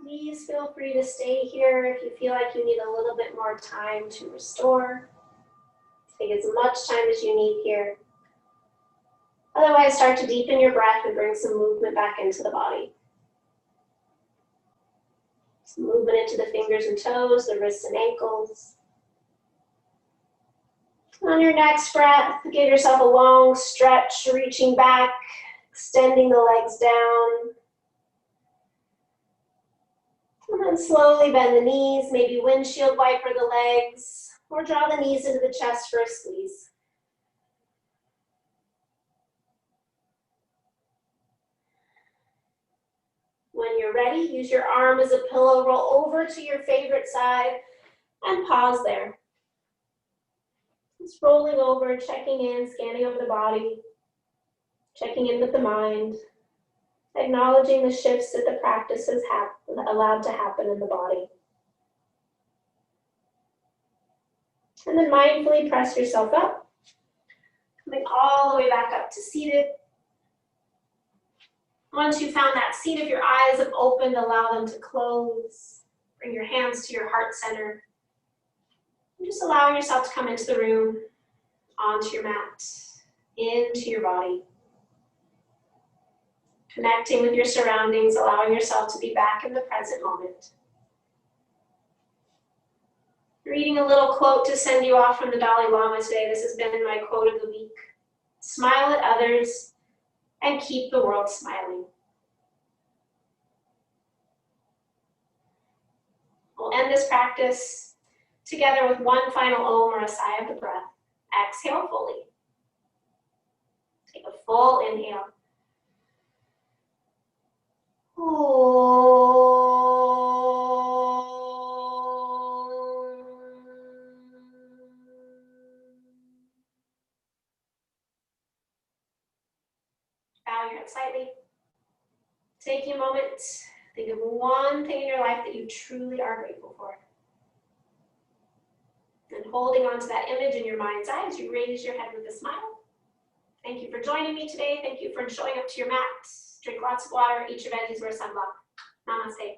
Please feel free to stay here if you feel like you need a little bit more time to restore. Take as much time as you need here. Otherwise, start to deepen your breath and bring some movement back into the body. Some movement into the fingers and toes, the wrists and ankles. On your next breath, give yourself a long stretch, reaching back, extending the legs down. And then slowly bend the knees, maybe windshield wiper the legs, or draw the knees into the chest for a squeeze. When you're ready, use your arm as a pillow, roll over to your favorite side, and pause there. Just rolling over, checking in, scanning over the body, checking in with the mind, acknowledging the shifts that the practice has allowed to happen in the body. And then mindfully press yourself up, coming all the way back up to seated. Once you found that seat, if your eyes have opened, allow them to close. Bring your hands to your heart center. And just allowing yourself to come into the room, onto your mat, into your body. Connecting with your surroundings, allowing yourself to be back in the present moment. Reading a little quote to send you off from the Dalai Lama today. This has been my quote of the week. Smile at others and keep the world smiling. We'll end this practice together with one final om or a sigh of the breath. Exhale fully. Take a full inhale. Bow your head slightly. Take a moment. Think of one thing in your life that you truly are grateful for. And holding on to that image in your mind's eye as you raise your head with a smile. Thank you for joining me today. Thank you for showing up to your mat. Drink lots of water. Eat your veggies. Wear sunblock. Namaste.